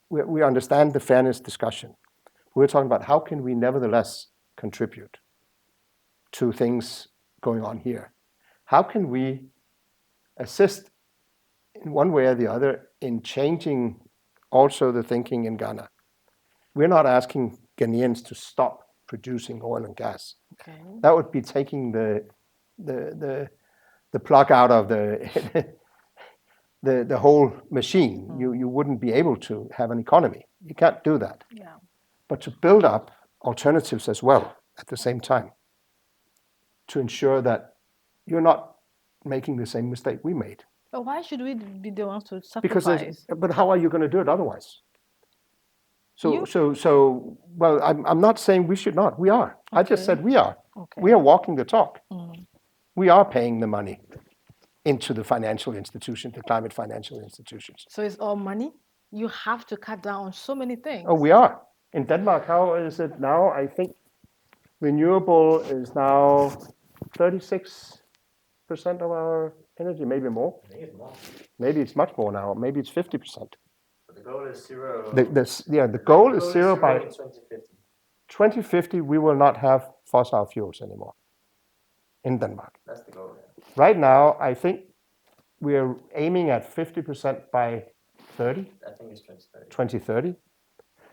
we understand the fairness discussion. We're talking about how can we nevertheless contribute to things going on here? How can we assist in one way or the other in changing also the thinking in Ghana? We're not asking Ghanaians to stop producing oil and gas. Okay. That would be taking the plug out of the whole machine. You wouldn't be able to have an economy. You can't do that. Yeah. But to build up alternatives as well at the same time to ensure that you're not making the same mistake we made. But why should we be the ones to sacrifice? But how are you going to do it otherwise? Well, I'm not saying we should not. We are. I just said we are. Okay. We are walking the talk. We are paying the money into the financial institutions, the climate financial institutions. So it's all money? You have to cut down on so many things. Oh, we are. In Denmark, how is it now? I think renewable is now 36% of our energy, maybe more. I think it's more. Maybe it's much more now. Maybe it's 50%. But the goal is zero. The goal is zero by in 2050. 2050. We will not have fossil fuels anymore in Denmark. That's the goal. Yeah. Right now, I think we are aiming at 50% by 30. I think it's 2030. 2030,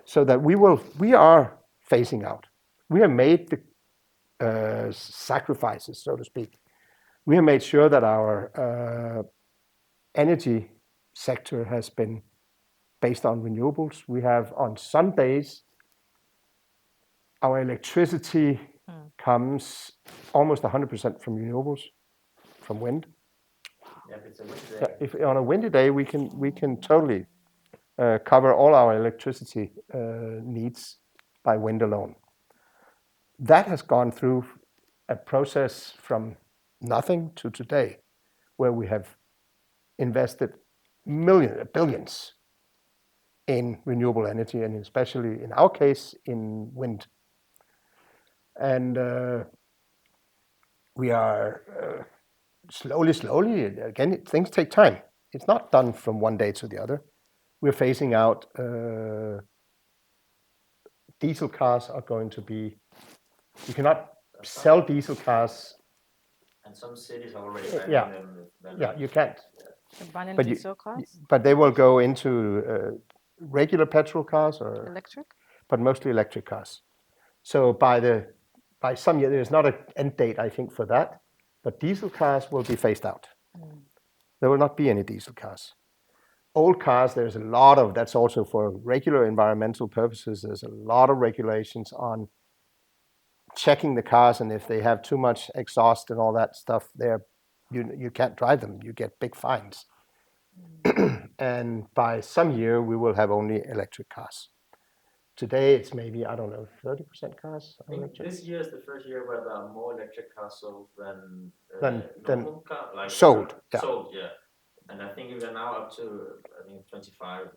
so that we are phasing out. We have made the sacrifices, so to speak. We have made sure that our energy sector has been based on renewables. We have on some days, our electricity comes almost 100% from renewables, from wind. Yeah, if it's a windy day. If on a windy day, we can totally cover all our electricity needs by wind alone. That has gone through a process from nothing to today, where we have invested billions in renewable energy, and especially in our case, in wind. And we are slowly, again, things take time. It's not done from one day to the other. We're phasing out diesel cars are going to be, you cannot sell diesel cars. And some cities are already banning Yeah, them. yeah, you can't. Banning But diesel cars? but they will go into regular petrol cars or Electric? but mostly electric cars. So by some year, there's not an end date, I think, for that, but diesel cars will be phased out. There will not be any diesel cars. Old cars, there's a lot of, that's also for regular environmental purposes, there's a lot of regulations on checking the cars, and if they have too much exhaust and all that stuff, you can't drive them, you get big fines. And by some year, we will have only electric cars. Today, it's maybe, I don't know, 30% cars I think electric. this year is the first year where there are more electric cars sold than Than car, like sold, yeah. Sold, yeah. And I think we're now up to, I think 25%.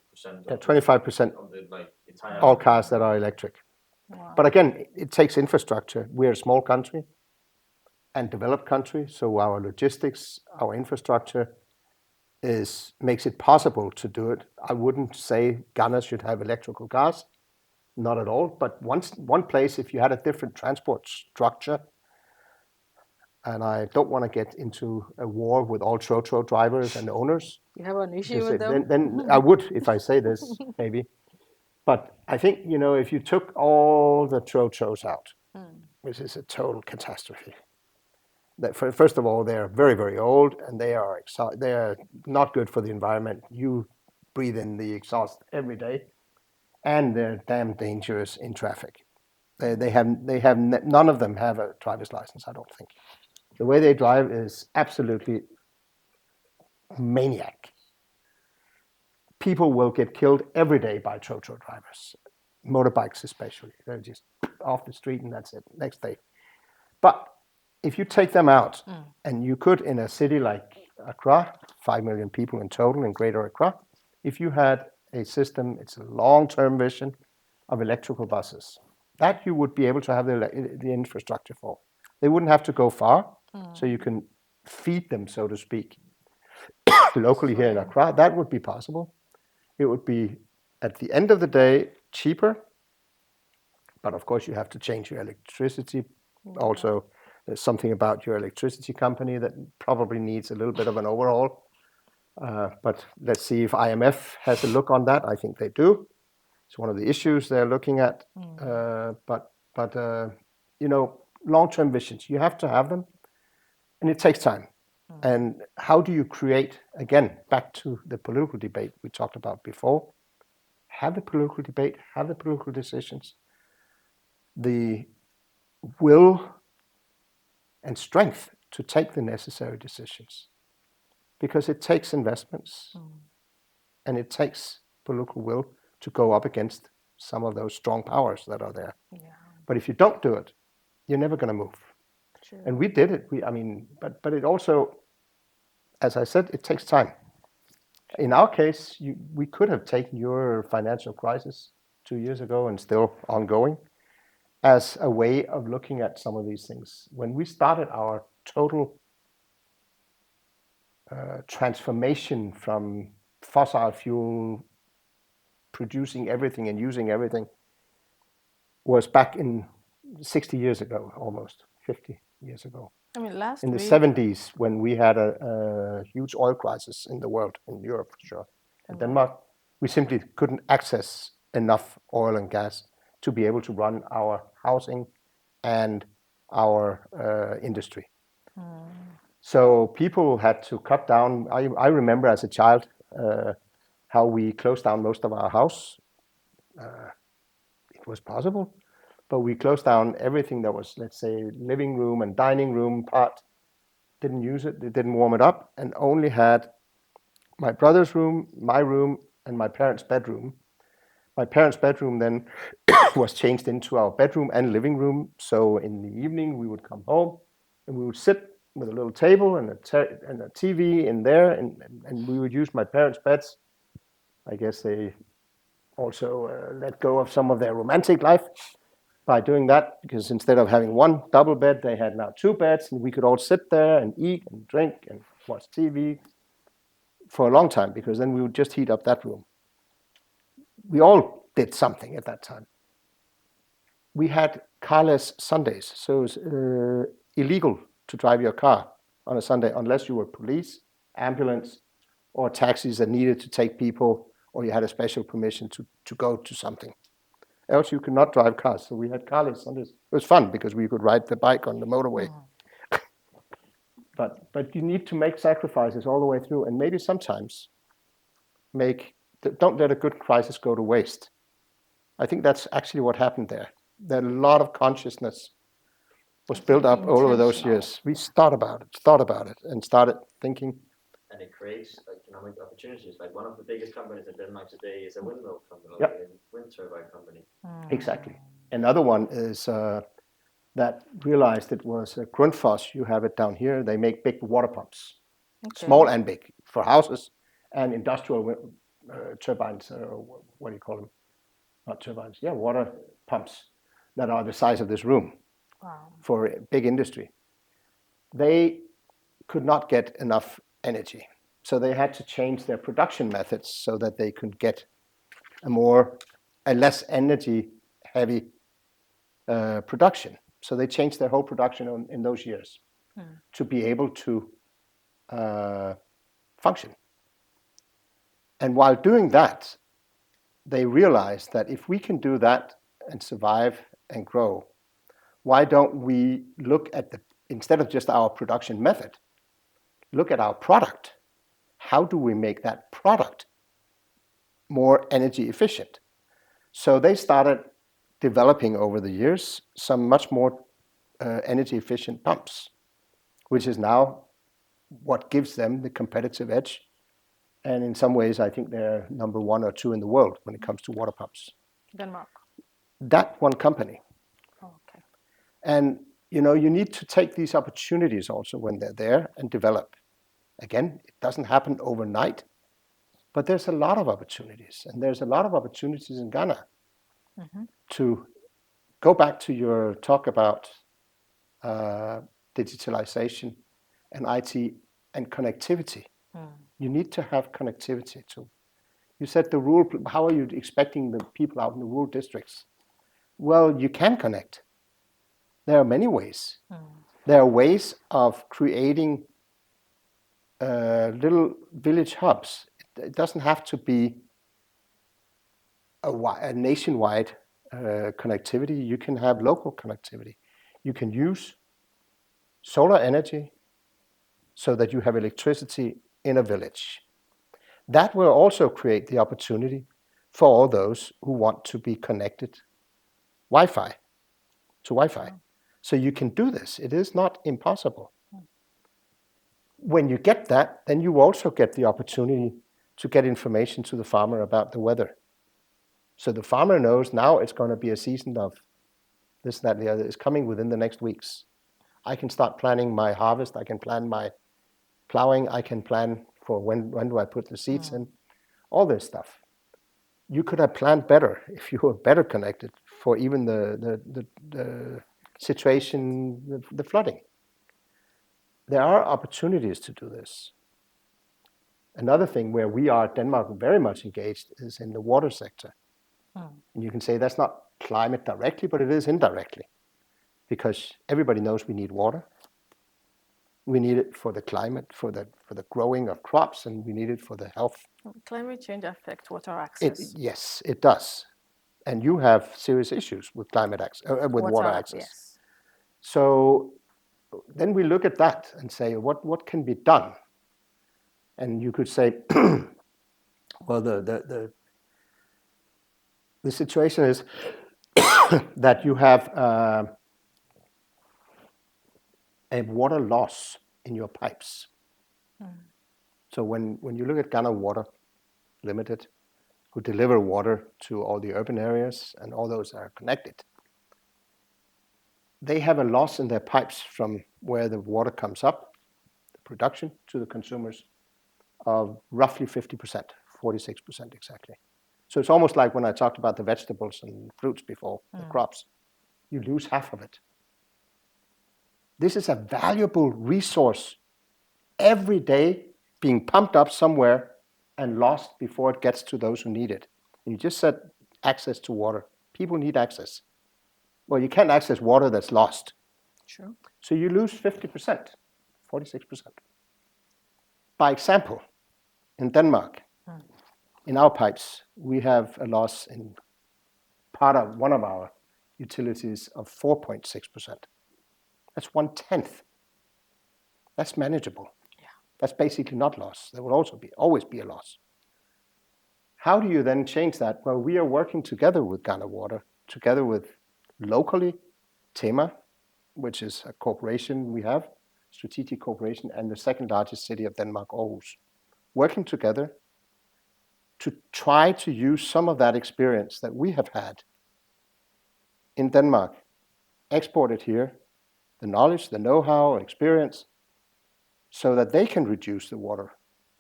Yeah, 25% of the like entire all cars that are electric. Wow. But again, it takes infrastructure. We're a small country and developed country, so our logistics, our infrastructure makes it possible to do it. I wouldn't say Ghana should have electrical cars, not at all. But one place, if you had a different transport structure, and I don't want to get into a war with all Trotro drivers and owners. You have an issue because with them? Then I would, if I say this, maybe. But I think, if you took all the Trotros out, which is a total catastrophe. First of all, they're very, very old, and they are not good for the environment. You breathe in the exhaust every day, and they're damn dangerous in traffic. None of them have a driver's license, I don't think. The way they drive is absolutely maniac. People will get killed every day by Trotro drivers, motorbikes especially. They're just off the street and that's it, next day. But if you take them out, and you could in a city like Accra, 5 million people in total in Greater Accra, if you had a system, it's a long-term vision of electrical buses, that you would be able to have the infrastructure for. They wouldn't have to go far, so you can feed them, so to speak, locally here in Accra. That would be possible. It would be, at the end of the day, cheaper, but of course you have to change your electricity. Also, there's something about your electricity company that probably needs a little bit of an overhaul. But let's see if IMF has a look on that. I think they do. It's one of the issues they're looking at. But long-term visions, you have to have them, and it takes time. And how do you create, again, back to the political debate we talked about before, have the political debate, have the political decisions, the will and strength to take the necessary decisions. Because it takes investments, and it takes political will to go up against some of those strong powers that are there. Yeah. But if you don't do it, you're never going to move. True. And we did it. But it also, as I said, it takes time. In our case, we could have taken your financial crisis 2 years ago and still ongoing as a way of looking at some of these things. When we started our total transformation from fossil fuel, producing everything and using everything, was back in 60 years ago, almost 50 years ago. I mean, last in the week, 70s, when we had a huge oil crisis in the world, in Europe for sure. In Denmark, we simply couldn't access enough oil and gas to be able to run our housing and our industry. So people had to cut down. I remember as a child how we closed down most of our house. It was possible, but we closed down everything that was, let's say, living room and dining room part. Didn't use it, they didn't warm it up, and only had my brother's room, my room, and my parents' bedroom. My parents' bedroom then was changed into our bedroom and living room. So in the evening, we would come home and we would sit with a little table and a TV in there, and we would use my parents' beds. I guess they also let go of some of their romantic life by doing that, because instead of having one double bed, they had now two beds, and we could all sit there and eat and drink and watch TV for a long time, because then we would just heat up that room. We all did something at that time. We had carless Sundays, so it was illegal to drive your car on a Sunday unless you were police, ambulance, or taxis that needed to take people, or you had a special permission to go to something. Else you could not drive cars. So we had carless Sundays. It was fun because we could ride the bike on the motorway. But you need to make sacrifices all the way through, and maybe sometimes don't let a good crisis go to waste. I think that's actually what happened there. That a lot of consciousness was built up over those years. We thought about it, and started thinking. And it creates economic opportunities. Like one of the biggest companies in Denmark today is a windmill company, Yep. a wind turbine company. Exactly. Another one is that realized it was Grundfos. You have it down here. They make big water pumps, small and big, for houses and industrial turbines. What do you call them? Not turbines. Yeah, water pumps that are the size of this room. Wow. For big industry. They could not get enough energy, so they had to change their production methods so that they could get a less energy heavy production. So they changed their whole production in those years to be able to function. And while doing that, they realized that if we can do that and survive and grow, why don't we look at instead of just our production method, look at our product. How do we make that product more energy efficient? So they started developing over the years some much more energy efficient pumps, which is now what gives them the competitive edge. And in some ways, I think they're number 1 or 2 in the world when it comes to water pumps. Denmark. That one company. Okay. And you need to take these opportunities also when they're there and develop. Again, it doesn't happen overnight, but there's a lot of opportunities. And there's a lot of opportunities in Ghana. To go back to your talk about digitalization and IT and connectivity. You need to have connectivity too. You said how are you expecting the people out in the rural districts? Well, you can connect. There are many ways. There are ways of creating little village hubs. It doesn't have to be a nationwide connectivity. You can have local connectivity. You can use solar energy so that you have electricity in a village. That will also create the opportunity for all those who want to be connected to Wi-Fi. So you can do this. It is not impossible. When you get that, then you also get the opportunity to get information to the farmer about the weather. So the farmer knows now it's going to be a season of this, that, and the other is coming within the next weeks. I can start planning my harvest. I can plan my plowing. I can plan for when do I put the seeds in. All this stuff. You could have planned better if you were better connected for even the situation, the flooding. There are opportunities to do this. Another thing where we are, Denmark, very much engaged is in the water sector. And you can say that's not climate directly, but it is indirectly, because everybody knows we need water. We need it for the climate, for the growing of crops, and we need it for the health. Climate change affects water access. Yes, it does. And you have serious issues with water access. Yes. So then we look at that and say, what can be done? And you could say, well, the situation is that you have a water loss in your pipes. So when you look at Ghana Water Limited, who deliver water to all the urban areas and all those that are connected, they have a loss in their pipes from where the water comes up, the production to the consumers, of roughly 50%, 46% exactly. So it's almost like when I talked about the vegetables and fruits before, the crops, you lose half of it. This is a valuable resource every day being pumped up somewhere and lost before it gets to those who need it. And you just said access to water. People need access. Well, you can't access water that's lost. Sure. So you lose 50%, 46%. By example, in Denmark, in our pipes, we have a loss in one of our utilities of 4.6%. That's 1/10. That's manageable. Yeah. That's basically not loss. There will also always be a loss. How do you then change that? Well, we are working together with Ghana Water, together with locally TEMA, which is a corporation we have, strategic corporation, and the second largest city of Denmark, Aarhus, working together to try to use some of that experience that we have had in Denmark, export it here, the knowledge, the know-how, experience, so that they can reduce the water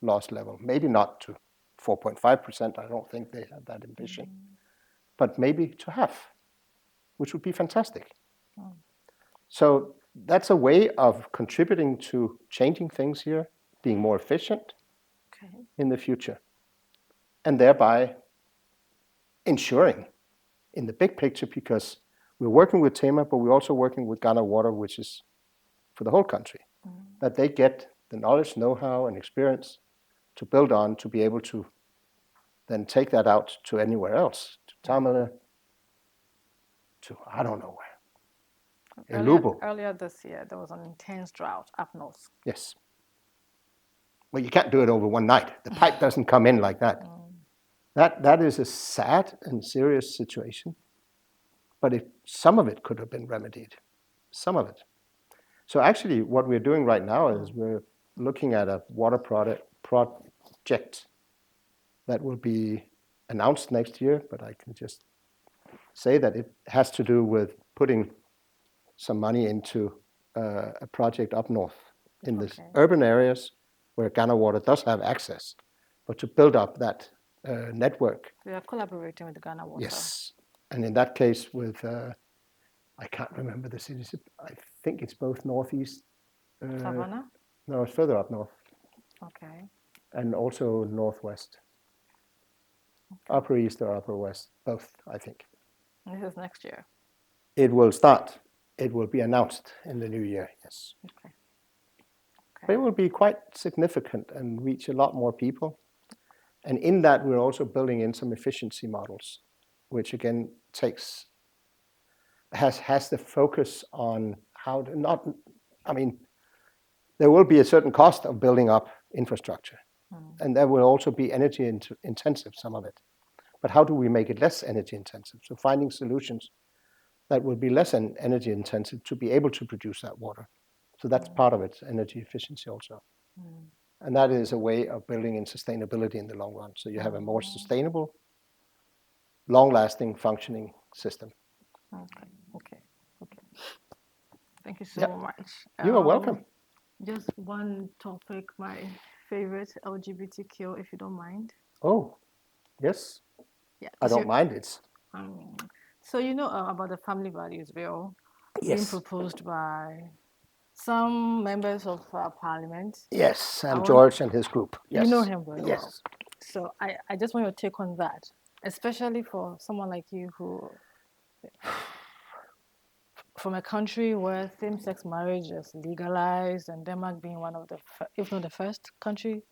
loss level. Maybe not to 4.5%, I don't think they have that ambition, but maybe to half, which would be fantastic. So that's a way of contributing to changing things here, being more efficient in the future, and thereby ensuring in the big picture, because we're working with TEMA, but we're also working with Ghana Water, which is for the whole country, that they get the knowledge, know-how, and experience to build on to be able to then take that out to anywhere else, to Tamale, to I don't know where. Earlier this year, there was an intense drought up north. Yes. Well, you can't do it over one night. The pipe doesn't come in like that. That is a sad and serious situation. But some of it could have been remedied. Some of it. So actually, what we're doing right now is we're looking at a water project that will be announced next year, but I can just say that it has to do with putting some money into a project up north in the urban areas where Ghana Water does have access, but to build up that network. We are collaborating with Ghana Water. Yes, and in that case with, I can't remember the cities, I think it's both northeast. Savannah? No, it's further up north. Okay. And also northwest. Upper east or upper west, both, I think. This is next year. It will start. It will be announced in the new year, yes. Okay. But it will be quite significant and reach a lot more people. And in that, we're also building in some efficiency models, which again has the focus on how to not, I mean, there will be a certain cost of building up infrastructure. And there will also be energy intensive, some of it. But how do we make it less energy intensive? So finding solutions that will be less energy intensive to be able to produce that water. So that's part of it, energy efficiency also. And that is a way of building in sustainability in the long run. So you have a more sustainable, long-lasting, functioning system. Okay. Thank you so much. You are welcome. Just one topic, my favorite, LGBTQ, if you don't mind. Oh, yes. Yeah, I don't mind it. So you know about the family values bill being proposed by some members of parliament. Yes, Sam George and his group. Yes. You know him very well. Yes. So I just want your take on that, especially for someone like you who, from a country where same-sex marriage is legalized, and Denmark being one of the, if not the first country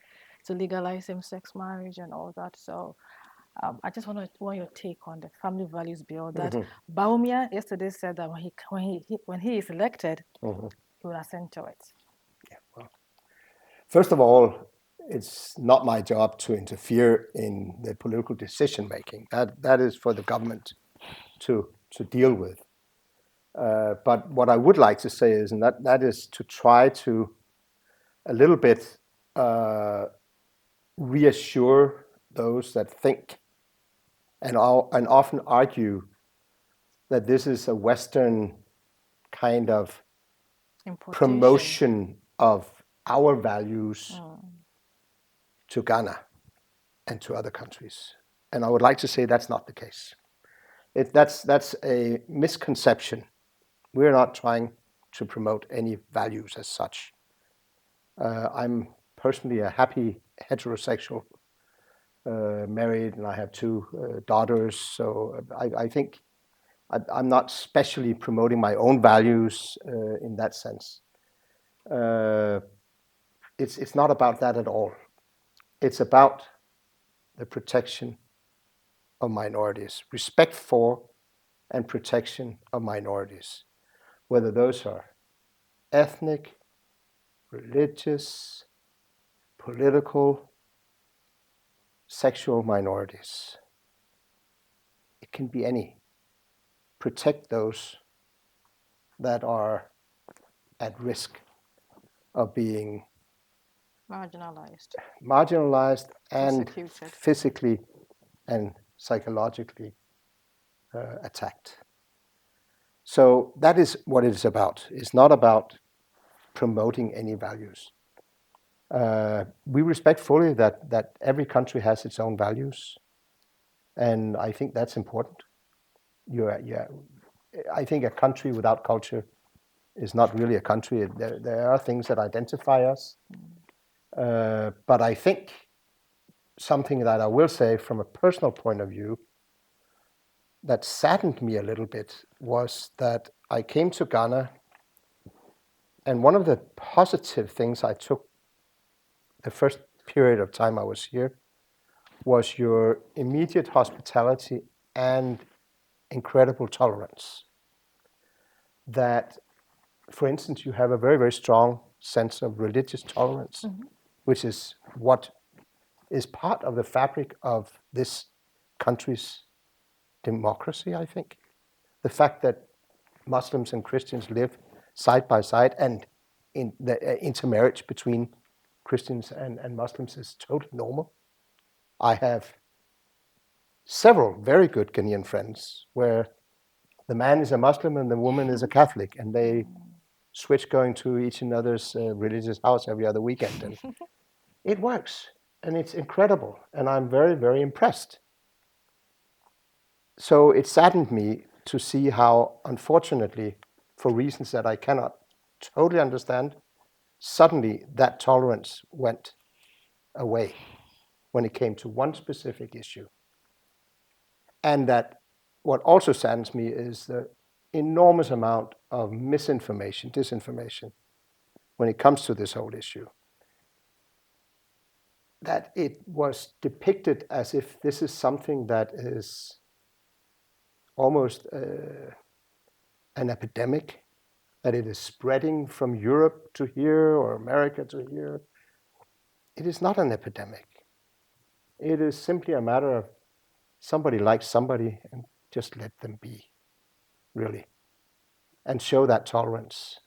to legalize same-sex marriage and all that. So I just want your take on the family values bill that Baumia yesterday said that when he is elected, he will assent to it. Yeah, well, first of all, it's not my job to interfere in the political decision making. That is for the government to deal with. But what I would like to say is, and that is to try to a little bit reassure those that think and often argue that this is a Western kind of promotion of our values to Ghana and to other countries. And I would like to say that's not the case. That's a misconception. We're not trying to promote any values as such. I'm personally a happy heterosexual, married, and I have 2 daughters. So I think I'm not specially promoting my own values in that sense. It's not about that at all. It's about the protection of minorities, respect for and protection of minorities, whether those are ethnic, religious, political, sexual minorities. It can be any. Protect those that are at risk of being marginalized and physically and psychologically attacked. So that is what it is about. It's not about promoting any values. We respect fully that every country has its own values, and I think that's important. I think a country without culture is not really a country. There are things that identify us, but I think something that I will say from a personal point of view that saddened me a little bit was that I came to Ghana, and one of the positive things I took the first period of time I was here was your immediate hospitality and incredible tolerance. That, for instance, you have a very, very strong sense of religious tolerance, which is what is part of the fabric of this country's democracy, I think. The fact that Muslims and Christians live side by side, and in the intermarriage between Christians and Muslims is totally normal. I have several very good Ghanaian friends where the man is a Muslim and the woman is a Catholic, and they switch going to each another's religious house every other weekend. And it works, and it's incredible, and I'm very, very impressed. So it saddened me to see how, unfortunately, for reasons that I cannot totally understand, suddenly that tolerance went away when it came to one specific issue. And that what also saddens me is the enormous amount of misinformation, disinformation, when it comes to this whole issue. That it was depicted as if this is something that is almost an epidemic, that it is spreading from Europe to here or America to here. It is not an epidemic. It is simply a matter of somebody likes somebody and just let them be, really, and show that tolerance.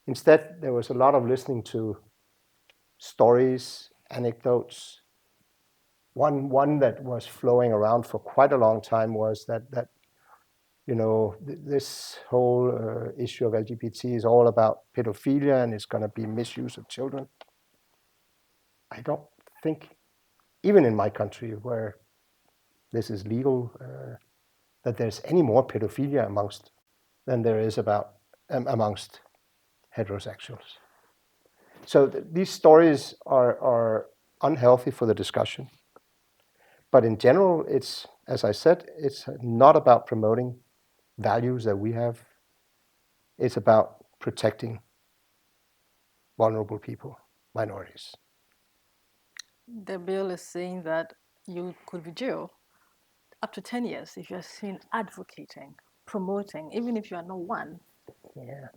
Instead, there was a lot of listening to stories, anecdotes. One that was flowing around for quite a long time was that this whole issue of LGBT is all about pedophilia and it's going to be misuse of children. I don't think, even in my country where this is legal, that there's any more pedophilia than there is amongst heterosexuals. So these stories are unhealthy for the discussion. But in general, it's, as I said, it's not about promoting values that we have. It's about protecting vulnerable people, minorities. The bill is saying that you could be jailed up to 10 years if you're seen advocating, promoting, even if you are not one. Yeah,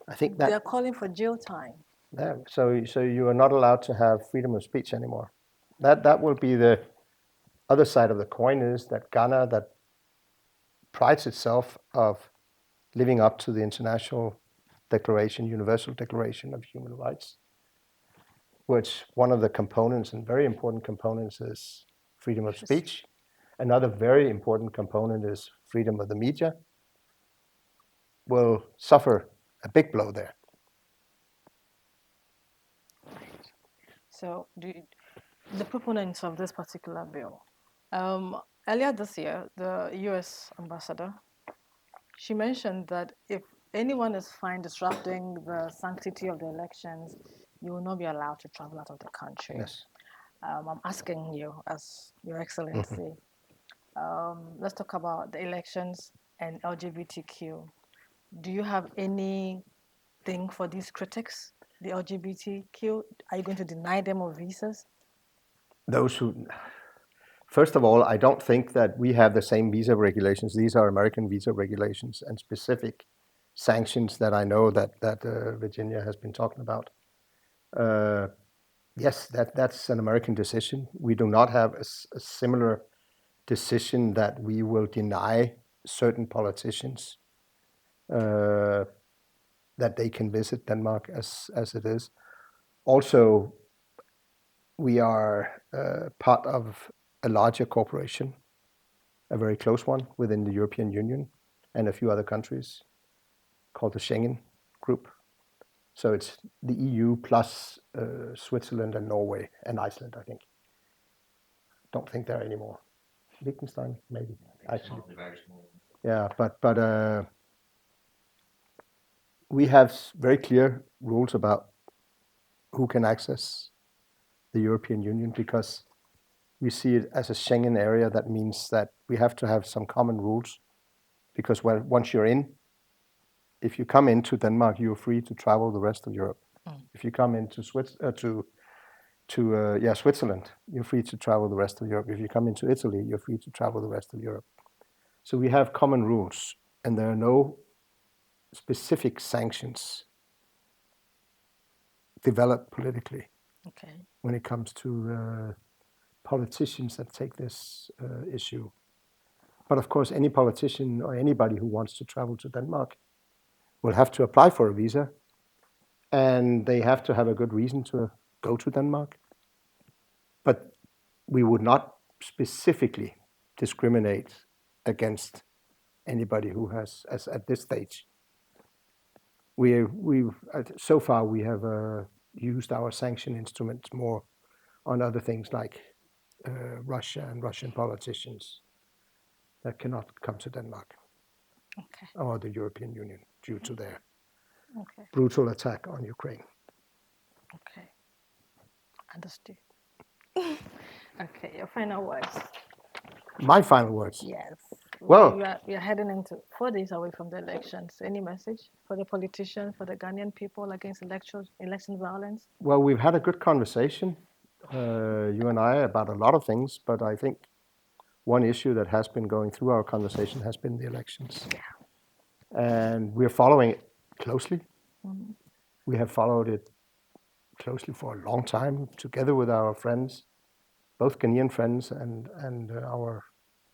I think that they're calling for jail time. Yeah, so you are not allowed to have freedom of speech anymore. That will be the other side of the coin, is that Ghana, that prides itself of living up to the international declaration, Universal Declaration of Human Rights, which one of the components, and very important components, is freedom of speech. Another very important component is freedom of the media will suffer a big blow there. So, the proponents of this particular bill, earlier this year, the U.S. ambassador, she mentioned that if anyone is fined disrupting the sanctity of the elections, you will not be allowed to travel out of the country. Yes. I'm asking you, as Your Excellency, let's talk about the elections and LGBTQ. Do you have anything for these critics, the LGBTQ? Are you going to deny them of visas? Those who, first of all, I don't think that we have the same visa regulations. These are American visa regulations and specific sanctions that I know that Virginia has been talking about. Yes, that's an American decision. We do not have a similar decision that we will deny certain politicians that they can visit Denmark as it is. Also, we are part of a larger corporation, a very close one within the European Union and a few other countries called the Schengen Group. So it's the EU plus Switzerland and Norway and Iceland, I think. Don't think there are any more. Liechtenstein, maybe, actually. Very small. Yeah, but we have very clear rules about who can access the European Union because we see it as a Schengen area. That means that we have to have some common rules because once you're in, if you come into Denmark, you're free to travel the rest of Europe. If you come into Switzerland, you're free to travel the rest of Europe. If you come into Italy, you're free to travel the rest of Europe. So we have common rules, and there are no specific sanctions developed politically when it comes to politicians that take this issue. But of course, any politician or anybody who wants to travel to Denmark will have to apply for a visa, and they have to have a good reason to go to Denmark. But we would not specifically discriminate against anybody who has, as at this stage. So far we have used our sanction instruments more on other things like Russia and Russian politicians that cannot come to Denmark or the European Union due to their brutal attack on Ukraine. Okay, understood. Okay, your final words. My final words? Yes. Well, we are heading into 4 days away from the elections. Any message for the politicians, for the Ghanaian people against election violence? Well, we've had a good conversation, you and I, about a lot of things, but I think one issue that has been going through our conversation has been the elections. Yeah. And we're following it closely. Mm-hmm. We have followed it closely for a long time, together with our friends, both Ghanaian friends and our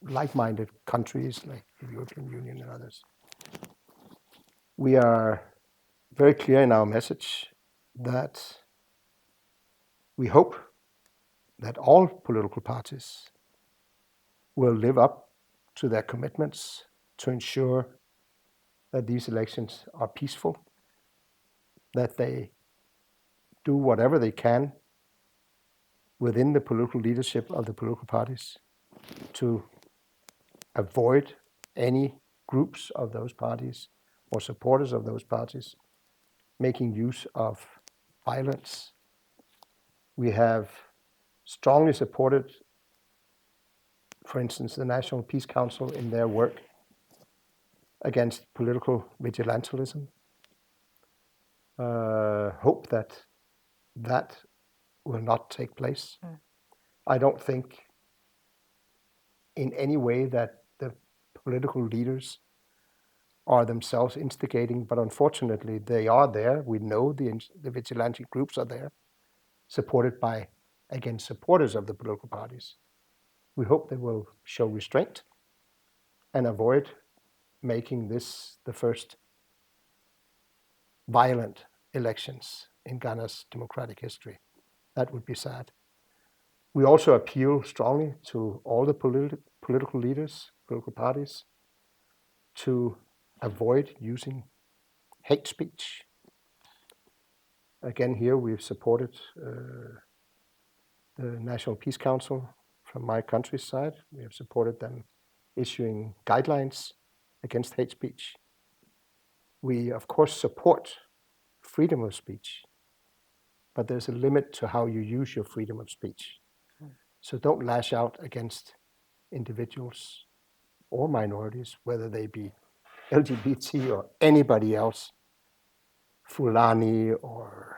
like-minded countries like the European Union and others. We are very clear in our message that we hope that all political parties will live up to their commitments to ensure that these elections are peaceful, that they do whatever they can within the political leadership of the political parties to avoid any groups of those parties or supporters of those parties making use of violence. We have strongly supported, for instance, the National Peace Council in their work against political vigilantism. Hope that that will not take place. I don't think in any way that the political leaders are themselves instigating, but unfortunately they are there. We know the vigilante groups are there, supported by, again, supporters of the political parties. We hope they will show restraint and avoid making this the first violent elections in Ghana's democratic history. That would be sad. We also appeal strongly to all the political leaders, political parties, to avoid using hate speech. Again, here we've supported the National Peace Council from my country's side. We have supported them issuing guidelines against hate speech. We, of course, support freedom of speech, but there's a limit to how you use your freedom of speech. So don't lash out against individuals or minorities, whether they be LGBT or anybody else, Fulani or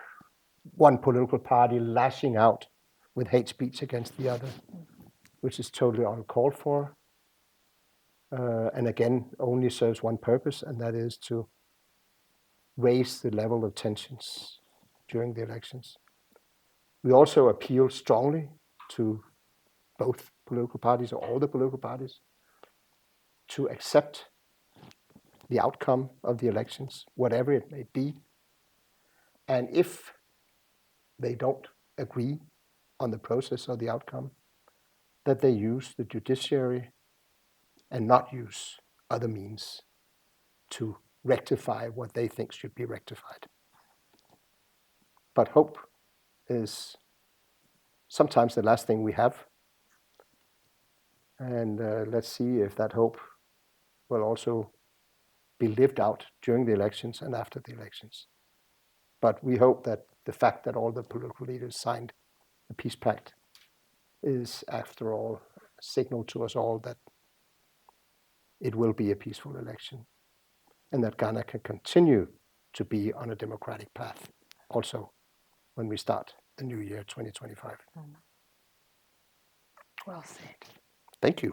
one political party lashing out with hate speech against the other, which is totally uncalled for. And again, only serves one purpose, and that is to raise the level of tensions during the elections. We also appeal strongly to both political parties, or all the political parties, to accept the outcome of the elections, whatever it may be. And if they don't agree on the process or the outcome, that they use the judiciary and not use other means to rectify what they think should be rectified. But hope is sometimes the last thing we have. And let's see if that hope will also be lived out during the elections and after the elections. But we hope that the fact that all the political leaders signed the peace pact is, after all, a signal to us all that it will be a peaceful election and that Ghana can continue to be on a democratic path also when we start the new year 2025. Well said. Thank you.